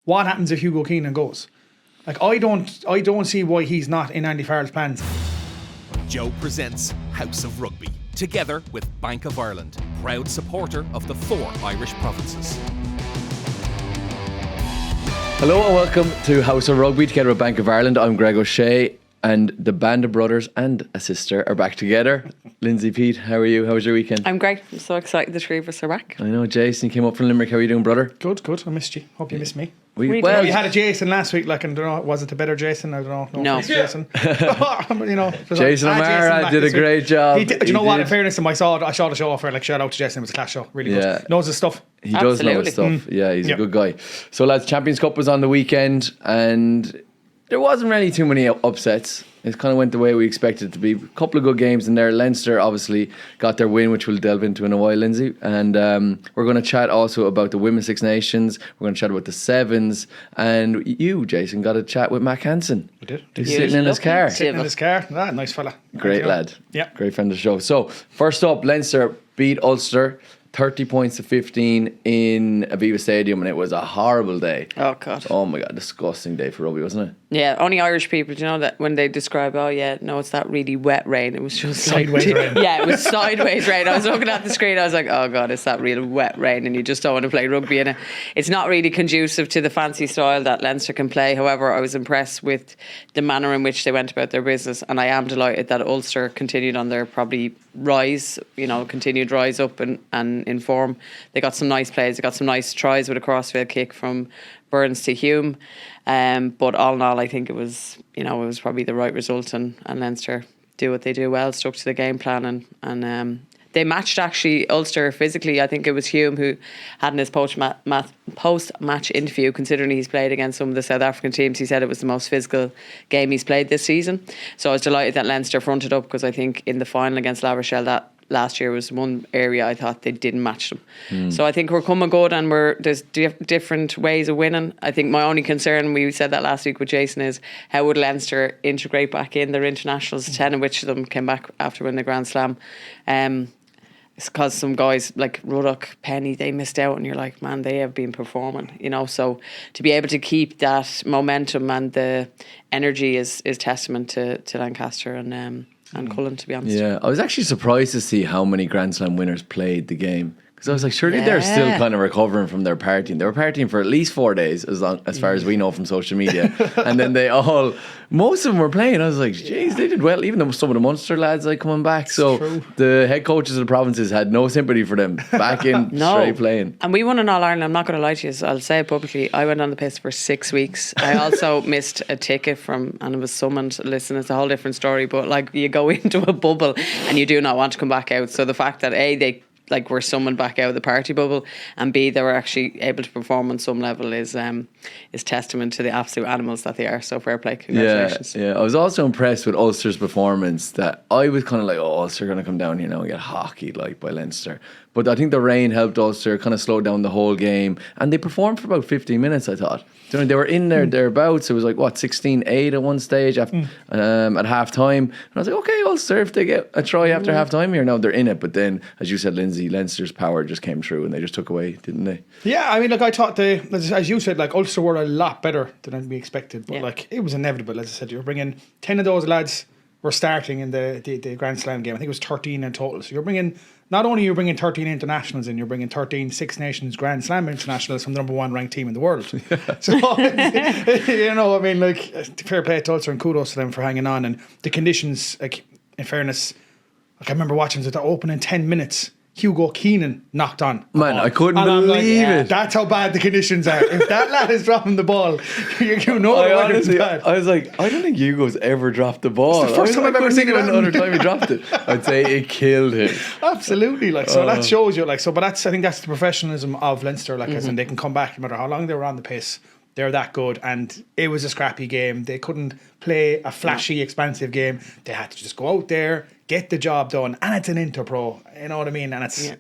what happens if Hugo Keenan goes? Like, I don't see why he's not in Andy Farrell's plans. Joe presents House of Rugby, together with Bank of Ireland, proud supporter of the 4 Irish provinces. Hello and welcome to House of Rugby, together with Bank of Ireland. I'm Greg O'Shea, and the band of brothers and a sister are back together. Lindsay, Pete, how are you? How was your weekend? I'm great. I'm so excited the three of us are back. I know, Jason, you came up from Limerick. How are you doing, brother? Good. I missed you. Hope you missed me. We You had a Jason last week, like, I don't know, was it the better Jason? I don't know. No. Jason. Jason O'Mara did a great job. Do you know what? In fairness to him, I saw the show offer. Like, shout out to Jason. It was a class show. Really good. Knows his stuff. He does know his Absolutely. stuff. Yeah, he's a good guy. So, lads, Champions Cup was on the weekend, and there wasn't really too many upsets. It kind of went the way we expected it to be. A couple of good games in there. Leinster obviously got their win, which we'll delve into in a while, Lindsay. And we're going to chat also about the Women's Six Nations. We're going to chat about the Sevens. And you, Jason, got a chat with Mack Hansen. We did. He's sitting in his car. Sitting in his car. Nice fella. Great lad. Yeah. Great friend of the show. So, first up, Leinster beat Ulster 30 points to 15 in Aviva Stadium, and it was a horrible day. Oh, God. Oh my God, disgusting day for rugby, wasn't it? Yeah, only Irish people, do you know that when they describe, it's that really wet rain. It was just Sideways rain. Yeah, it was sideways rain. I was looking at the screen, I was like, oh God, it's that real wet rain, and you just don't want to play rugby in it. It's not really conducive to the fancy style that Leinster can play. However, I was impressed with the manner in which they went about their business, and I am delighted that Ulster continued on their probably continued rise up and in form. They got some nice plays, they got some nice tries with a crossfield kick from Burns to Hume. But all in all, I think it was probably the right result, and Leinster do what they do well, stuck to the game plan, and they matched actually Ulster physically. I think it was Hume who had in his post-match interview, considering he's played against some of the South African teams, he said it was the most physical game he's played this season. So I was delighted that Leinster fronted up, because I think in the final against La Rochelle, that last year was one area I thought they didn't match them. So I think we're coming good, and there's different ways of winning. I think my only concern, we said that last week with Jason, is how would Leinster integrate back in their internationals, 10 of which of them came back after winning the Grand Slam. It's because some guys like Ruddock, Penny, they missed out, and you're like, man, they have been performing, so to be able to keep that momentum and the energy is testament to Lancaster and Cullen, to be honest. Yeah, I was actually surprised to see how many Grand Slam winners played the game, because I was like, surely they're still kind of recovering from their partying. They were partying for at least 4 days, as far as we know from social media. And then most of them were playing. I was like, geez, they did well. Even though some of the Munster lads coming back. So the head coaches of the provinces had no sympathy for them. Back in straight playing. And we won in All Ireland. I'm not going to lie to you. I'll say it publicly. I went on the piss for 6 weeks. I also missed a ticket and it was summoned. Listen, it's a whole different story. But you go into a bubble and you do not want to come back out. So the fact that they were summoned back out of the party bubble, and B, they were actually able to perform on some level is testament to the absolute animals that they are. So fair play, congratulations. Yeah. I was also impressed with Ulster's performance. That I was kind of like, Ulster are going to come down here now and get hockeyed by Leinster. But I think the rain helped Ulster, kind of slowed down the whole game, and they performed for about 15 minutes, I thought. They were in there thereabouts. It was like 16-8 at one stage at half time. And I was like, okay, Ulster, if they get a try after half time here, now they're in it. But then, as you said, Lindsay, Leinster's power just came through and they just took away, didn't they? Yeah, I mean, I thought as you said, Ulster were a lot better than we expected. But it was inevitable. As I said, you're bringing 10 of those lads were starting in the Grand Slam game. I think it was 13 in total. So not only you're bringing 13 internationals in, you're bringing 13 Six Nations Grand Slam internationals from the number 1 ranked team in the world. So, fair play to Ulster and kudos to them for hanging on. And the conditions, in fairness, I remember watching the opening 10 minutes, Hugo Keenan knocked on. Man, I couldn't believe it. That's how bad the conditions are. If that lad is dropping the ball, you know the weather's bad. I was like, I don't think Hugo's ever dropped the ball. It's the first time I've ever seen it. Another time he dropped it, I'd say it killed him. Absolutely, so that shows you, but I think that's the professionalism of Leinster, as in they can come back no matter how long they were on the pace. They're that good, and it was a scrappy game. They couldn't play a flashy, expansive game. They had to just go out there, get the job done, and it's an Interpro. You know what I mean? And it's,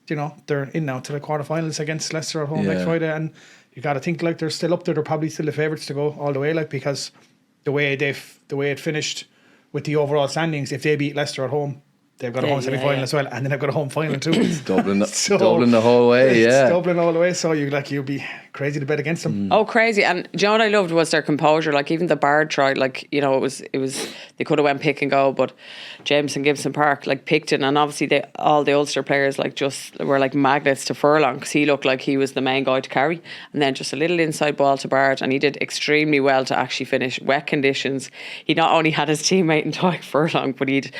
they're in now to the quarterfinals against Leicester at home next Friday, and you got to think they're still up there. They're probably still the favourites to go all the way, because the way it finished with the overall standings, if they beat Leicester at home, they've got a home semi-final as well, and then they've got a home final too. Dublin the whole way, It's Dublin all the way, so you'll be crazy to bet against them. Oh, crazy. And do you know what I loved was their composure. Like, even the Baird try, like, you know, it was they could have went pick and go, but Jameson Gibson Park, like, picked it. And obviously all the Ulster players, like, just were like magnets to Furlong, because he looked like he was the main guy to carry. And then just a little inside ball to Baird, and he did extremely well to actually finish. Wet conditions. He not only had his teammate in Tyke Furlong, but he'd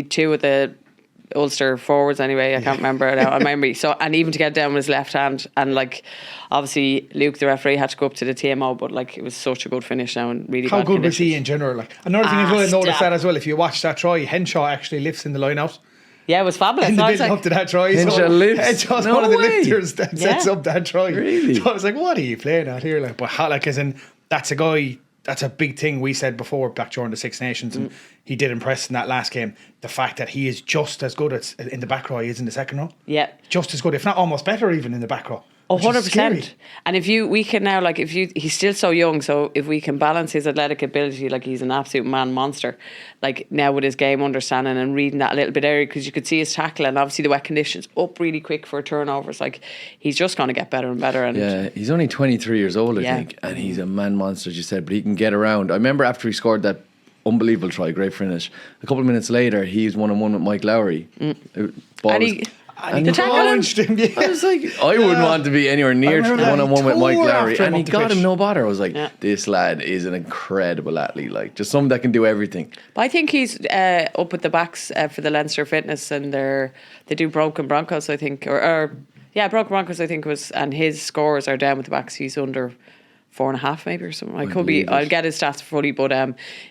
two of the Ulster forwards anyway. I can't remember it now. I remember. So, and even to get down with his left hand, and like, obviously Luke, the referee, had to go up to the TMO, but like, it was such a good finish now, and really. How good was he in general? Like, another thing as well, I noticed that as well. If you watch that try, Henshaw actually lifts in the line out. Yeah, it was fabulous. In the build up to that try, Henshaw lifts. Henshaw's one of the lifters that sets up that try. Really? So I was like, what are you playing at here? Like, but how, like, as in, that's a guy. That's a big thing we said before back during the Six Nations, and he did impress in that last game. The fact that he is just as good in the back row he is in the second row. Yeah. Just as good, if not almost better even in the back row. 100%. And we can now, like, he's still so young, so if we can balance his athletic ability, like, he's an absolute man monster, like, now with his game understanding and reading that a little bit earlier, because you could see his tackle, and obviously the wet conditions up really quick for turnovers. Like, he's just going to get better and better. And yeah, he's only 23 years old, I think, and he's a man monster, as you said, but he can get around. I remember after he scored that unbelievable try, great finish, a couple of minutes later he's 1-on-1 with Mike Lowry. And he challenged him. Yeah. I was like, I wouldn't want to be anywhere near 1-on-1 with Mike Lowry, and he got him no bother. I was like, this lad is an incredible athlete, like, just someone that can do everything. But I think he's up at the backs for the Leinster Fitness, and they do Broken Broncos, I think, or Broken Broncos, I think was, and his scores are down with the backs. He's under 4.5 maybe or something. I'll get his stats fully, but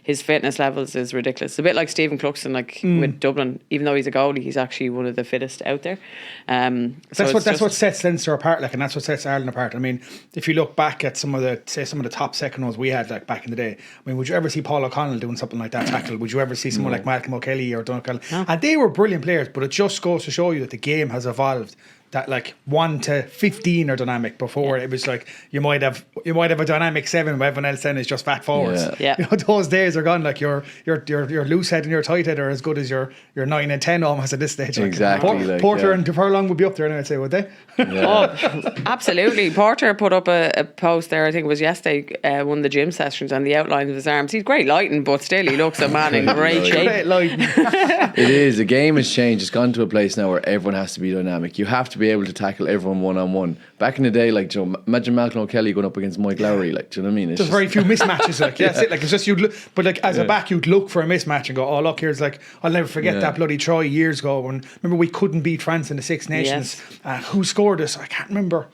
his fitness levels is ridiculous. A bit like Stephen Cluxton, like with Dublin, even though he's a goalie, he's actually one of the fittest out there. That's what sets Leinster apart, like, and that's what sets Ireland apart. I mean, if you look back at some of the top second rows we had, like, back in the day, I mean, would you ever see Paul O'Connell doing something like that tackle? Would you ever see someone like Malcolm O'Kelly or Donald Kelly? No. And they were brilliant players, but it just goes to show you that the game has evolved. That, like, 1 to 15 are dynamic. Before it was like you might have a dynamic 7, but everyone else then is just fat forwards. Yeah. You know, those days are gone. Like, your loose head and your tight head are as good as your 9 and 10 almost at this stage. Like, exactly. Porter and Furlong would be up there, and I'd say, would they? Yeah. Oh, absolutely. Porter put up a post there, I think it was yesterday, one of the gym sessions, and the outline of his arms. He's great lighting, but still he looks a man in great shape. Great lighting. It is. The game has changed. It's gone to a place now where everyone has to be dynamic. You have to be able to tackle everyone 1-on-1. Back in the day, like, you know, imagine Malcolm O'Kelly going up against Mike Lowry, like, do you know what I mean? There's very few mismatches, like, that's it. Like, it's just you'd look, but like as a back, you'd look for a mismatch and go, oh look, here's, like, I'll never forget that bloody try years ago when, remember, we couldn't beat France in the Six Nations. Yes. Who scored us? I can't remember.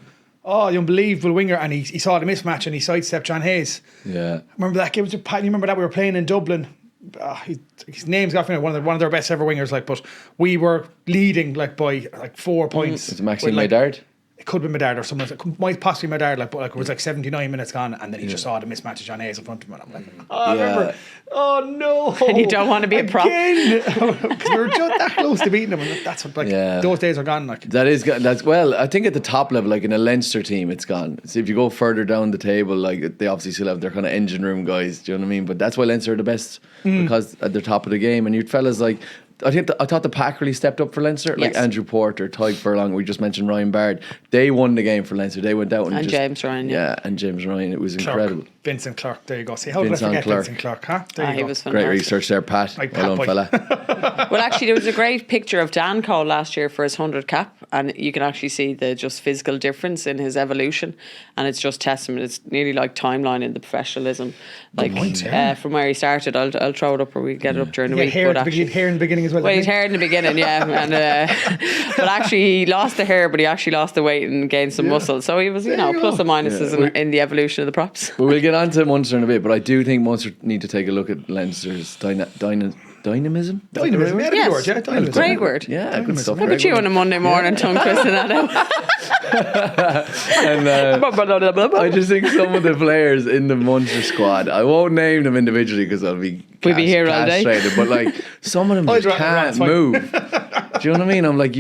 Oh, the unbelievable winger, and he saw the mismatch and he sidestepped John Hayes. Yeah. Remember that game? You remember that we were playing in Dublin? His name's got one of their best ever wingers, like, but we were leading, like, by like 4 points. Is it Maxime Medard? It could be Medard or someone. It might possibly Medard, like, but like it was like 79 minutes gone, and then he just saw the mismatch of John Hayes in front of him, and I'm like, I remember. Oh no! And you don't want to be a prop because we were just that close to beating him, and that's what, like, those days are gone. Like, that's well, I think at the top level, like in a Leinster team, it's gone. So if you go further down the table, like, they obviously still have their kind of engine room guys. Do you know what I mean? But that's why Leinster are the best, because at the top of the game, and you fellas like. I thought the pack really stepped up for Leinster, like Andrew Porter, Tyke Furlong. We just mentioned Ryan Baird. They won the game for Leinster. They went out and James Ryan, and James Ryan. It was incredible. Vincent Clark, there you go. See, how did I forget Vincent Clark? Huh? There you go. He was great research there, Pat. Well done, fella. Well, actually, there was a great picture of Dan Cole last year for his 100 cap, and you can actually see the just physical difference in his evolution, and it's just testament. It's nearly like timeline in the professionalisal, like from where he started. I'll throw it up, or we get it up during the week. Hair in the beginning as well. Well, he had hair in the beginning, yeah, and but actually he lost the hair, but he actually lost the weight and gained some muscle. So he was, plus and minuses in the evolution of the props. We'll get on to Munster in a bit, but I do think Munster need to take a look at Leinster's dynamism. Dynamism, yes. Dynamism. Great word. Yeah, good stuff. Look at you on a Monday morning, tongue twisting that out. And I just think some of the players in the Munster squad, I won't name them individually because I'll be we'll be here all day. But like, some of them just can't move. Do you know what I mean? I'm like,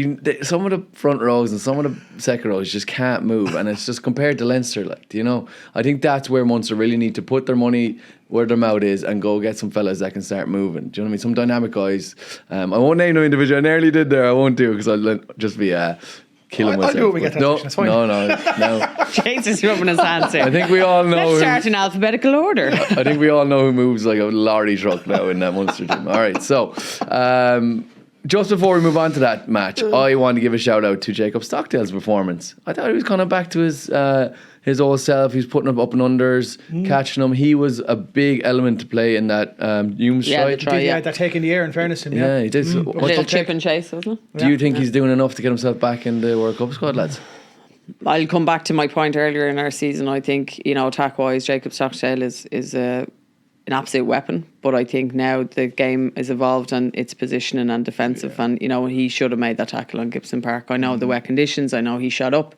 some of the front rows and some of the second rows just can't move, and it's just compared to Leinster. Like, do you know? I think that's where Munster really need to put their money where their mouth is and go get some fellas that can start moving. Do you know what I mean? Some dynamic guys. I won't name them individually. I nearly did there. I won't do it because I'll just be killing I'll myself. do it when we get to that no, section, it's fine. no. Jesus rubbing his hands here. I think we all know. Let's start in alphabetical order. I think we all know who moves like a lorry truck now in that Munster team. All right, so just before we move on to that match, I want to give a shout out to Jacob Stockdale's performance. I thought he was kind of back to his old self. He was putting up and unders, catching them. He was a big element to play in that Hume strike. That take in the air, in fairness to him. Yeah, he did. A little chip and chase, wasn't it? Do you think he's doing enough to get himself back in the World Cup squad, lads? I'll come back to my point earlier in our season. I think, attack-wise, Jacob Stockdale is an absolute weapon. But I think now the game is evolved and it's positioning and defensive. And, he should have made that tackle on Gibson Park. I know the wet conditions. I know he shot up.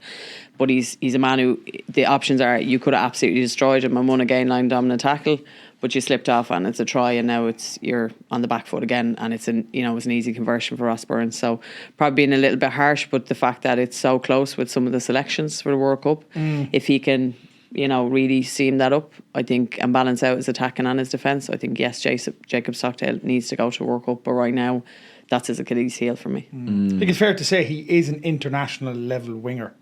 But he's a man who, the options are, you could have absolutely destroyed him and won a gain line dominant tackle. But you slipped off and it's a try, and now you're on the back foot again, and it was an easy conversion for Ross Burns. So probably being a little bit harsh, but the fact that it's so close with some of the selections for the World Cup, if he can, really seam that up, I think, and balance out his attacking and his defence, I think yes, Jacob Stockdale needs to go to World Cup, but right now that's his Achilles heel for me. I think it's fair to say he is an international level winger,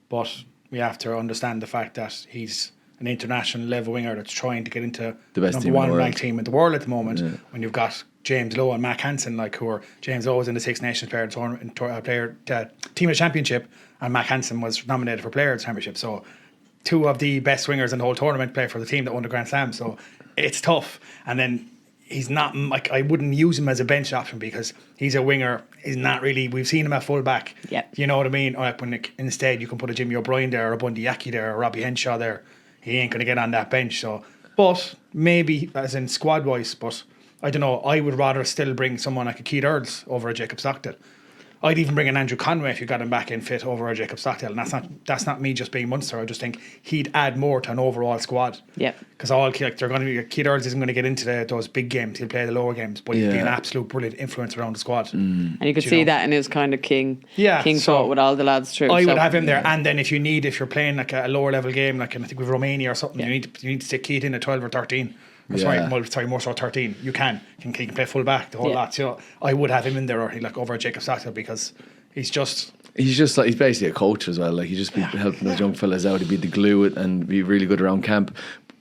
but we have to understand the fact that he's an international level winger that's trying to get into the best number one ranked team in the world at the moment. When you've got James Lowe and Mack Hansen, James Lowe was in the Six Nations Player Team of Championship, and Mack Hansen was nominated for Player of the Championship. So two of the best wingers in the whole tournament play for the team that won the Grand Slam. So it's tough. And then he's not I wouldn't use him as a bench option because he's a winger. He's not really. We've seen him at full back. Yeah. You know what I mean? Instead you can put a Jimmy O'Brien there, or a Bundy Yaki there, or Robbie Henshaw there. He ain't going to get on that bench. So, but maybe as in squad wise, but I don't know. I would rather still bring someone like a Keith Earls over a Jacob Stockdale. I'd even bring an Andrew Conway if you got him back in fit over a Jacob Stockdale. And that's not me just being Munster. I just think he'd add more to an overall squad. Yeah. Because they're going to be, Keith Earls isn't going to get into those big games. He'll play the lower games, but he'd be an absolute brilliant influence around the squad. And you could see that in his kind of king thought with all the lads through. I would have him there. And then if you're playing like a lower level game, like I think with Romania or something, you need to stick Keith in at 12 or 13. More so 13. You can play full back the whole lot. So I would have him in there, or over Jacob Stockdale, because he's basically a coach as well. Like, he'd just be helping those young fellas out. He'd be the glue and be really good around camp.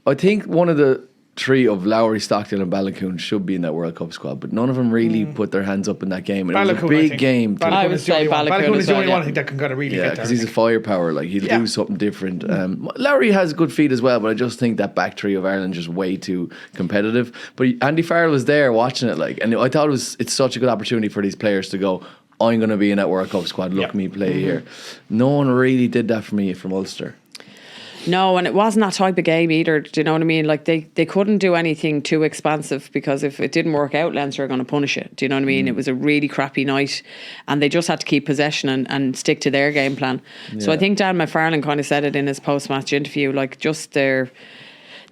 I think one of the three of Lowry, Stockdale and Ballacoon should be in that World Cup squad, but none of them really put their hands up in that game. And it was a big game. I would say Ballacoon is the only one I think that can kind of really get there. Because he's a firepower. Like, he'll do something different. Lowry has good feet as well, but I just think that back three of Ireland just way too competitive. But Andy Farrell was there watching it, and I thought it's such a good opportunity for these players to go, I'm going to be in that World Cup squad, look me play here. No one really did that for me from Ulster. No, and it wasn't that type of game either. Do you know what I mean? Like, they couldn't do anything too expansive, because if it didn't work out, Leinster are going to punish it. Do you know what I mean? It was a really crappy night, and they just had to keep possession and stick to their game plan. So I think Dan McFarlane kind of said it in his post-match interview, like, just the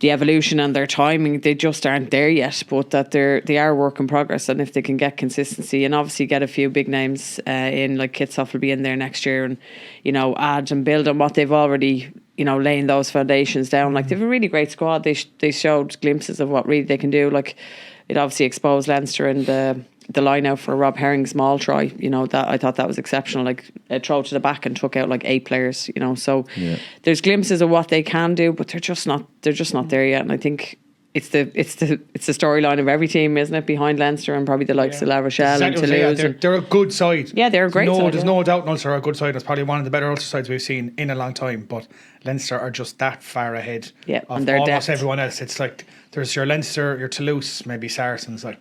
evolution and their timing, they just aren't there yet, but that they are work in progress. And if they can get consistency and obviously get a few big names in, like Kitsoff will be in there next year, and add and build on what they've already laying those foundations down. Like, they've a really great squad. They showed glimpses of what really they can do. Like, it obviously exposed Leinster in the line out for Rob Herring's maul try. That I thought that was exceptional. Like, a throw to the back and took out like 8 players. So there's glimpses of what they can do, but they're just not there yet. And I think it's the storyline of every team, isn't it? Behind Leinster and probably the likes of La Rochelle and Toulouse. They're a good side. Yeah, they're a great side. There's no doubt Ulster are a good side. It's probably one of the better Ulster sides we've seen in a long time. But Leinster are just that far ahead of and almost depth. Everyone else. It's like there's your Leinster, your Toulouse, maybe Saracens, and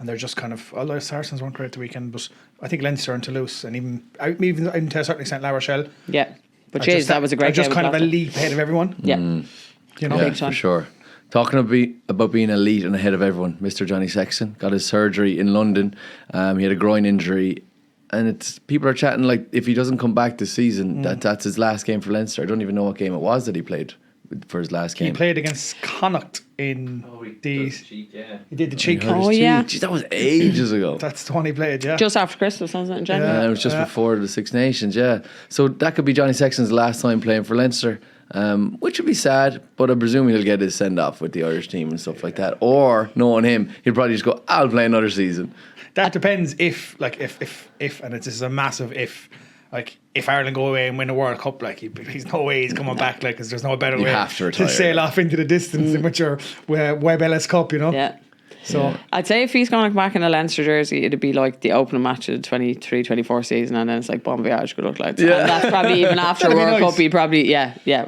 they're just kind of, although Saracens weren't great the weekend, but I think Leinster and Toulouse, and even to a certain extent La Rochelle. Yeah, but geez, that was a great game. Just kind of a leap ahead of everyone. Yeah, for sure. Talking about being elite and ahead of everyone, Mr. Johnny Sexton got his surgery in London. He had a groin injury, and people are chatting like if he doesn't come back this season, that's his last game for Leinster. I don't even know what game it was that he played for his last game. He played against Connacht in He did the cheek. Oh yeah, Jeez, that was ages ago. That's the one he played. Yeah, just after Christmas, wasn't it? In January. Yeah, it was just before the Six Nations. Yeah, so that could be Johnny Sexton's last time playing for Leinster. Which would be sad, but I presume he'll get his send off with the Irish team and stuff like that. Or knowing him, he'll probably just go, I'll play another season. That depends if, and this is a massive if, like if Ireland go away and win a World Cup, like he's no way he's coming back, like because there's no better way have to retire, sail off into the distance with your Webb Ellis Cup, you know. Yeah. So I'd say if he's going to come back in a Leinster jersey, it'd be like the opening match of the 23-24 season, and then it's like bon voyage, good luck, lads. Yeah. And that's probably even after That'd be World nice. Cup, he'd probably,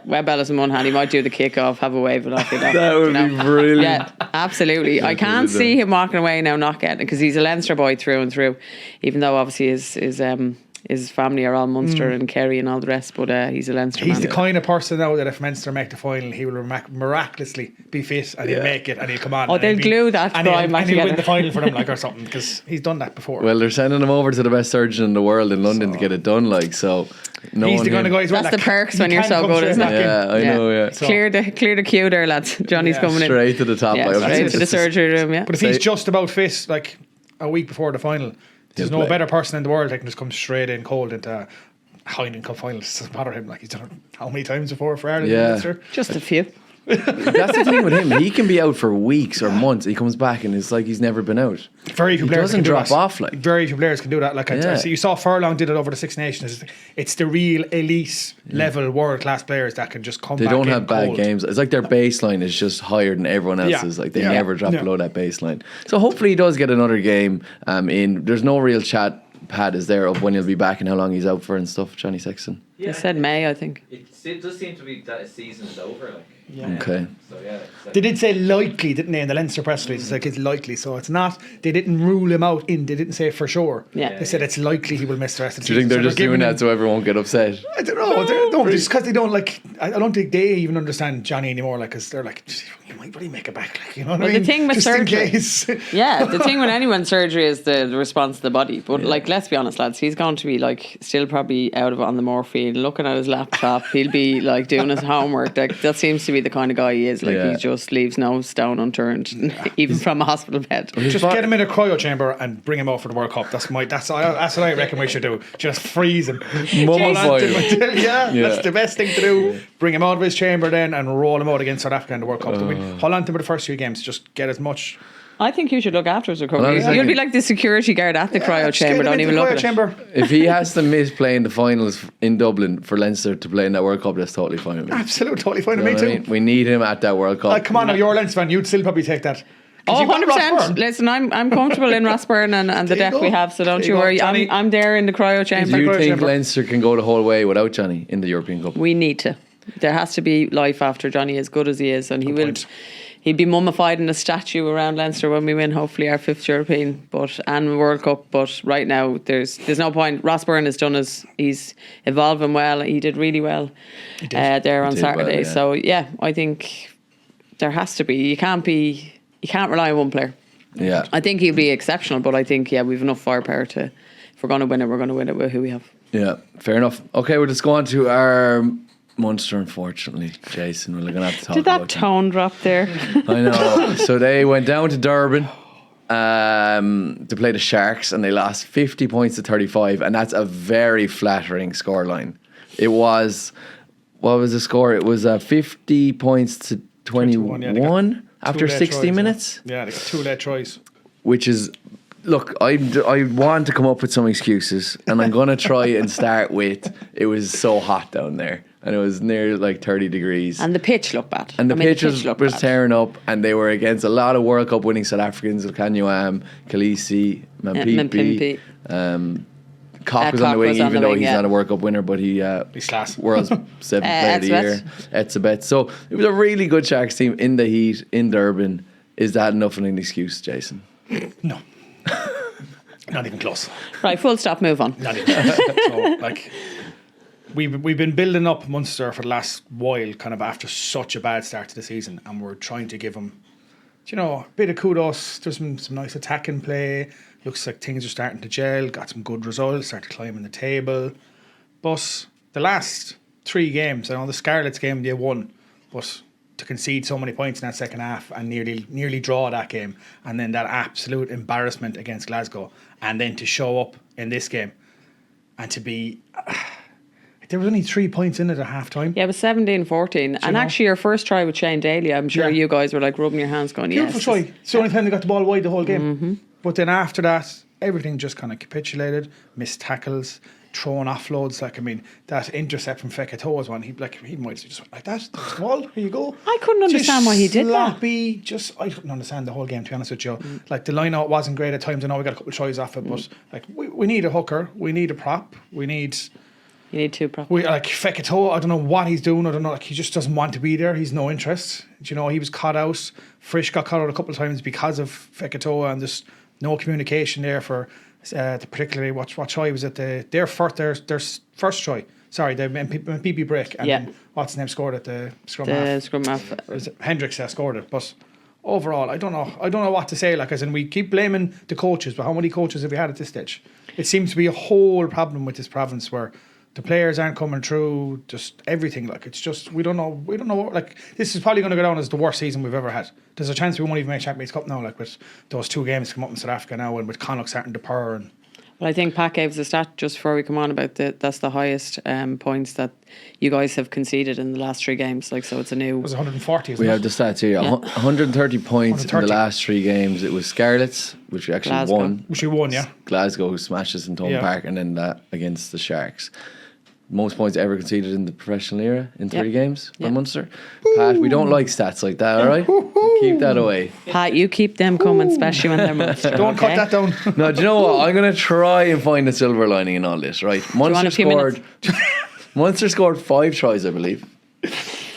Webb Ellis in one hand, he might do the kick off, have a wave it off. You know, That would be brilliant. Yeah, absolutely. I can't see him walking away now not getting it, because he's a Leinster boy through and through, even though obviously his family are all Munster and Kerry and all the rest, but he's a Leinster he's man. the kind of person now that if Munster make the final, he will miraculously be fit and he'll make it and he'll come on. Oh, and they'll he'll glue that and crime back and he'll win together. the final for them, like, or something, because he's done that before. Well, they're sending him over to the best surgeon in the world in London to get it done. Like, so no he's one the kind of here- guy as well. That's the that perks he when you're can so come good, straight isn't it? back in. Yeah, I know. Yeah, So- Clear the queue there, lads. Johnny's Yeah, coming in. straight to the top. Yeah, like, straight to the just- surgery room, yeah. But if he's just about fit, like a week before the final, there's He'll no play. better person in the world that can just come straight in cold into Heineken Cup final. It doesn't bother him. Like, he's done it how many times before for Ireland? Yeah. Munster? Just a few. That's the thing with him. He can be out for weeks or months. He comes back and it's like he's never been out. Very few He players doesn't can do drop that. off, like. Very few players can do that. Like I Yeah. see, you saw Furlong did it over the Six Nations. It's the real elite level world class players that can just come. They back don't in have bad cold. games. It's like their baseline is just higher than everyone else's. Yeah. Like they Yeah. never drop Yeah. below that baseline. So hopefully he does get another game in. There's no real chat, Pat, is there, of when he'll be back and how long he's out for and stuff, Johnny Sexton? They said May, I think. It does seem to be that his season is over. Like, Okay. So yeah, it's like, They did say likely, didn't they, in the Leinster press release? It's like it's likely, so it's not. They didn't rule him out in. They didn't say for sure. Yeah. They said it's likely he will miss the rest of the Do you think season. they're So just doing giving that so everyone won't get upset? I don't know. No, just because they don't like. I don't think they even understand Johnny anymore. Like, because they're like, you might really make it back. Like, you know what Well, I the mean? thing with just surgery- in case. Yeah, the thing with anyone's surgery is the response to the body. But like, let's be honest, lads, he's going to be like still probably out of it on the morphine, looking at his laptop. He'll be like doing his homework. Like, that seems to be the kind of guy he is. Like, Yeah. he just leaves no stone unturned, even from a hospital bed. Just get him in a cryo chamber and bring him out for the World Cup. That's what I reckon we should do. Just freeze him. Mummify him. Yeah, Yeah. that's the best thing to do. Bring him out of his chamber then and roll him out against South Africa in the World Cup. Hold on to him for the first few games. Just get as much. I think you should look after his recovery. Well, I was You'll be thinking- like the security guard at the cryo Just get chamber. him Don't into even the look cryo at it. chamber. If he has to miss playing the finals in Dublin for Leinster to play in that World Cup, that's totally fine with me. Absolutely, totally fine You with know me what I too. mean? We need him at that World Cup. Like, come on now, you're a Leinster fan. You'd still probably take that. 'Cause Oh, you've got 100%. Rossburn. Listen, I'm comfortable in Rossburn and the There you deck go. we have, so don't There you you go, worry. Johnny. I'm there in the cryo chamber. Do you Cryo think chamber. Leinster can go the whole way without Johnny in the European Cup? We need to. There has to be life after Johnny, as good as he is, and he will. point. He'll be mummified in a statue around Leinster when we win, hopefully our 5th European, and World Cup. But right now, there's no point. Rossburn has done he's evolving well. He did really well there on did Saturday. well, yeah. So yeah, I think there has to be. You can't rely on one player. Yeah. I think he'll be exceptional, but I think we've enough firepower to. If we're going to win it, we're going to win it with who we have. Yeah, fair enough. Okay, we'll just go on to our Munster, unfortunately. Jason, we're going to have to talk Did that about them. tone drop there? I know. So they went down to Durban to play the Sharks and they lost 50 points to 35, and that's a very flattering scoreline. It was, what was the score? It was 50 points to 21 yeah, they got after two late 60 tries, minutes, Yeah, they got 2 late tries. which is, look, I want to come up with some excuses, and I'm going to try and start with, it was so hot down there, and it was near like 30 degrees. And the pitch looked bad. And the pitch was looked bad. tearing up, and they were against a lot of World Cup winning South Africans, Kanyuam, Khaleesi, Mampipi. Koch was on the wing, even though he's not a World Cup winner, but He's class. World's 7th player of the year. Etzebeth. So it was a really good Sharks team in the heat, in Durban. Is that enough of an excuse, Jason? No. Not even close. Right, full stop, move on. Not even close. So, like, we've been building up Munster for the last while, kind of after such a bad start to the season, and we're trying to give them, a bit of kudos. There's some nice attacking play. Looks like things are starting to gel. Got some good results. Started climbing the table. But the last 3 games, I know the Scarlets game they won, but to concede so many points in that second half and nearly draw that game, and then that absolute embarrassment against Glasgow, and then to show up in this game and to be there was only 3 points in it at half time. Yeah, it was 17-14. And know? actually, your first try with Shane Daly, I'm sure Yeah. you guys were like rubbing your hands going, yes. Beautiful try. It's the only time they got the ball wide the whole game. But then after that, everything just kind of capitulated. Missed tackles, throwing offloads. Like, I mean, that intercept from Fekito's one, he might have just went like that. There's the ball, here you go. I couldn't understand why he did that. Sloppy, I couldn't understand the whole game, to be honest with you. Like, the line-out wasn't great at times. I know we got a couple of tries off it, but like, we need a hooker, we need a prop, we need... You need two props. Like Fekito, I don't know what he's doing. I don't know. Like, he just doesn't want to be there. He's no interest. Do you know, he was caught out. Frisch got caught out a couple of times because of Fekito, and just no communication there for particularly what try was it their first try. Sorry, the MPP break. And then what's his name scored at the scrum half. Scrum half. Hendricks scored it, but. Overall, I don't know what to say. Like, as in, we keep blaming the coaches, but how many coaches have we had at this stage? It seems to be a whole problem with this province where the players aren't coming through. Just everything. Like, it's just we don't know. Like, this is probably going to go down as the worst season we've ever had. There's a chance we won't even make Champions Cup now. Like, with those 2 games come up in South Africa now, and with Connacht starting to purr and. Well, I think Pat gave us a stat just before we come on about that's the highest points that you guys have conceded in the last 3 games. Like, so it's a new. It was 140. Isn't We it? have the stats here. 130 points in the 130. last 3 games. It was Scarlets, which we actually Glasgow. won. Which we won, yeah. Glasgow, who smashed us in Thome Park, and then that against the Sharks. Most points ever conceded in the professional era in 3 games for Munster. Pat, we don't like stats like that, all right? Keep that away. Pat, you keep them coming, especially when they're Munster. Don't cut that down. No, do you know what? I'm going to try and find a silver lining in all this, right? want a few minutes? Munster scored 5 tries, I believe.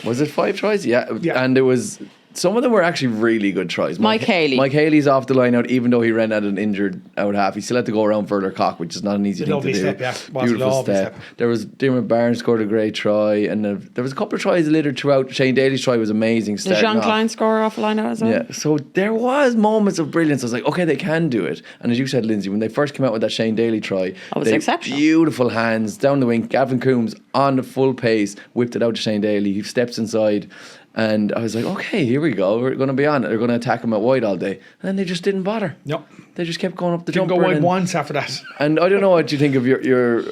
Was it 5 tries? Yeah. And it was... Some of them were actually really good tries. Mike Haley. Mike Haley's off the line out, even though he ran at an injured out half. He still had to go around further cock, which is not an easy thing to Lovely do. step, yeah. Was Beautiful lovely step. step. There was Dermot Barnes scored a great try, and there was a couple of tries littered throughout. Shane Daly's try was amazing. Did Jean Klein score off a line out as well? Yeah, so there was moments of brilliance. I was like, okay, they can do it. And as you said, Lindsay, when they first came out with that Shane Daly try, was they exceptional. Beautiful hands down the wing. Gavin Coombs on the full pace whipped it out to Shane Daly. He steps inside. And I was like, okay, here we go. We're going to be on it. They're going to attack him at wide all day. And then they just didn't bother. Nope. They just kept going up the Didn't jumper. go wide once after that. And I don't know what you think of your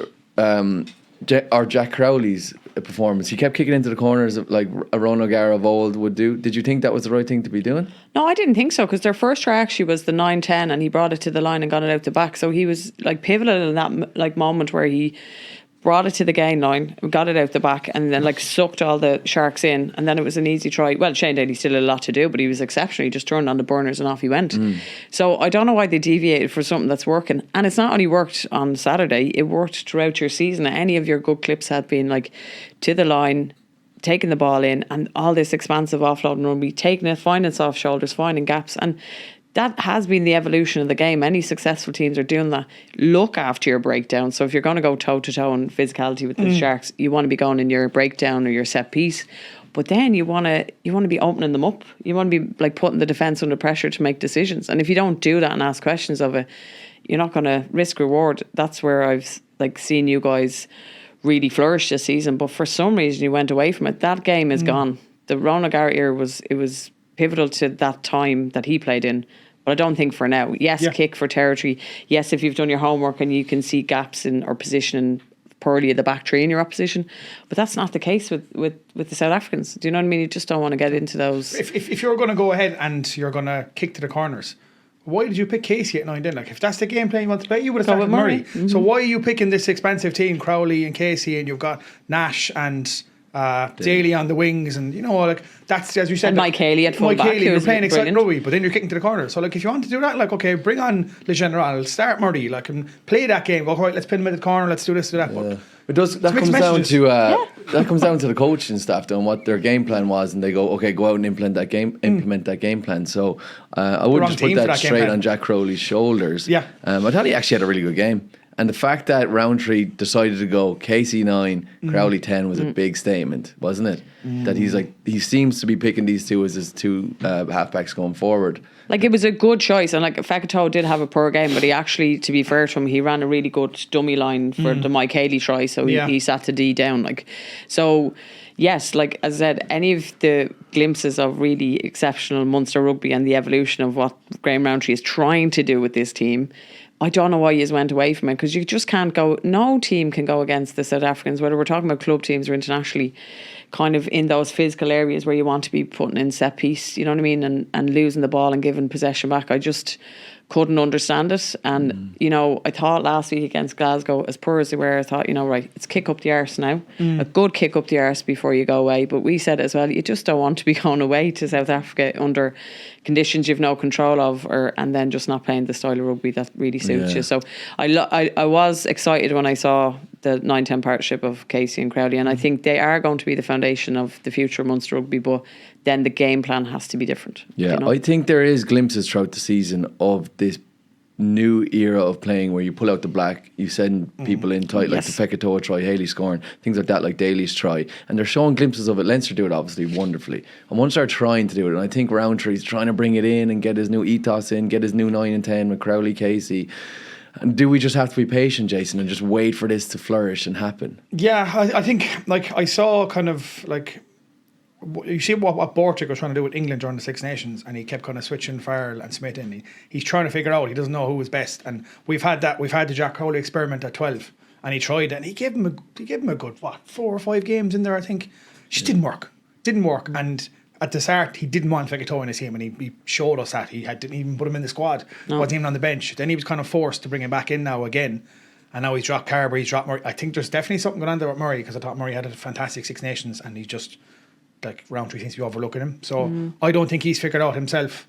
Jack Crowley's performance. He kept kicking into the corners like a Ron O'Gara of old would do. Did you think that was the right thing to be doing? No, I didn't think so, because their first try actually was the 9-10 and he brought it to the line and got it out the back. So he was like pivotal in that like moment where he brought it to the gain line, got it out the back, and then like sucked all the Sharks in, and then it was an easy try. Well, Shane Daly still had a lot to do, but he was exceptional. He just turned on the burners and off he went. So I don't know why they deviated for something that's working. And it's not only worked on Saturday, it worked throughout your season. Any of your good clips had been like to the line, taking the ball in, and all this expansive offloading rugby, taking it, finding soft shoulders, finding gaps, and that has been the evolution of the game. Any successful teams are doing that. Look after your breakdown. So if you're going to go toe-to-toe in physicality with the Sharks, you want to be going in your breakdown or your set piece. But then you want to be opening them up. You want to be like putting the defence under pressure to make decisions. And if you don't do that and ask questions of it, you're not going to risk reward. That's where I've like seen you guys really flourish this season. But for some reason you went away from it. That game is gone. The Ron O'Gara era was pivotal to that time that he played in, but I don't think for now. Yes, kick for territory. Yes, if you've done your homework and you can see gaps in or positioning poorly at the back three in your opposition, but that's not the case with the South Africans. Do you know what I mean? You just don't want to get into those. If you're going to go ahead and you're going to kick to the corners, why did you pick Casey at 9 then? Like, if that's the game plan you want to play, you would have started with Murray. So why are you picking this expensive team, Crowley and Casey, and you've got Nash and Daly on the wings, and you know, like that's as you said. And Mike Haley at full back. Mike Haley, you're was playing exciting brilliant. rugby, but then you're kicking to the corner. So like, if you want to do that, like, okay, bring on Le General, start Murray, like, and play that game. Go, right, let's pin him in the corner, let's do this, do that. But It does. That mixed comes down messages. to that comes down to the coaching staff doing what their game plan was, and they go, okay, go out and implement that game plan. So I wouldn't wrong just put team for that that game straight plan. on Jack Crowley's shoulders. Yeah. I thought he actually had a really good game, and the fact that Roundtree decided to go Casey 9, Crowley 10 was a big statement, wasn't it? That he's like, he seems to be picking these two as his two halfbacks going forward. Like, it was a good choice, and like Fekito did have a poor game, but he actually, to be fair to him, he ran a really good dummy line for the Mike Haley try, so he sat to D down. Like, so yes, like as I said, any of the glimpses of really exceptional Munster rugby and the evolution of what Graham Roundtree is trying to do with this team, I don't know why you went away from it, because you just can't go. No team can go against the South Africans, whether we're talking about club teams or internationally, kind of in those physical areas where you want to be putting in set piece, you know what I mean, and losing the ball and giving possession back. I just couldn't understand it. And, you know, I thought last week against Glasgow, as poor as they were, I thought, you know, right, it's kick up the arse now. A good kick up the arse before you go away. But we said as well, you just don't want to be going away to South Africa under conditions you've no control of, and then just not playing the style of rugby that really suits you. So I was excited when I saw the 9-10 partnership of Casey and Crowley, and I think they are going to be the foundation of the future of Munster rugby, but then the game plan has to be different. Yeah, you know? I think there is glimpses throughout the season of this new era of playing where you pull out the black, you send people in tight, like the Fekitoa try, Haley scoring, things like that, like Daly's try, and they're showing glimpses of it. Leinster do it obviously wonderfully, and Munster are trying to do it, and I think Roundtree's trying to bring it in and get his new ethos in, get his new 9 and 10 with Crowley, Casey. And do we just have to be patient, Jason, and just wait for this to flourish and happen? Yeah, I think, like, I saw kind of, like, you see what Bortic was trying to do with England during the Six Nations, and he kept kind of switching Farrell and Smith in. He's trying to figure out, he doesn't know who was best. And we've had the Jack Crowley experiment at 12, and he tried it, and he gave him a good, 4 or 5 games in there, I think. Just didn't work. And at the start, he didn't want Fekitoa in his team, and he showed us that. Didn't even put him in the squad. Wasn't even on the bench. Then he was kind of forced to bring him back in now again. And now he's dropped Carbery, he's dropped Murray. I think there's definitely something going on there with Murray, because I thought Murray had a fantastic Six Nations, and he's just, like, Roundtree seems to be overlooking him. So I don't think he's figured out himself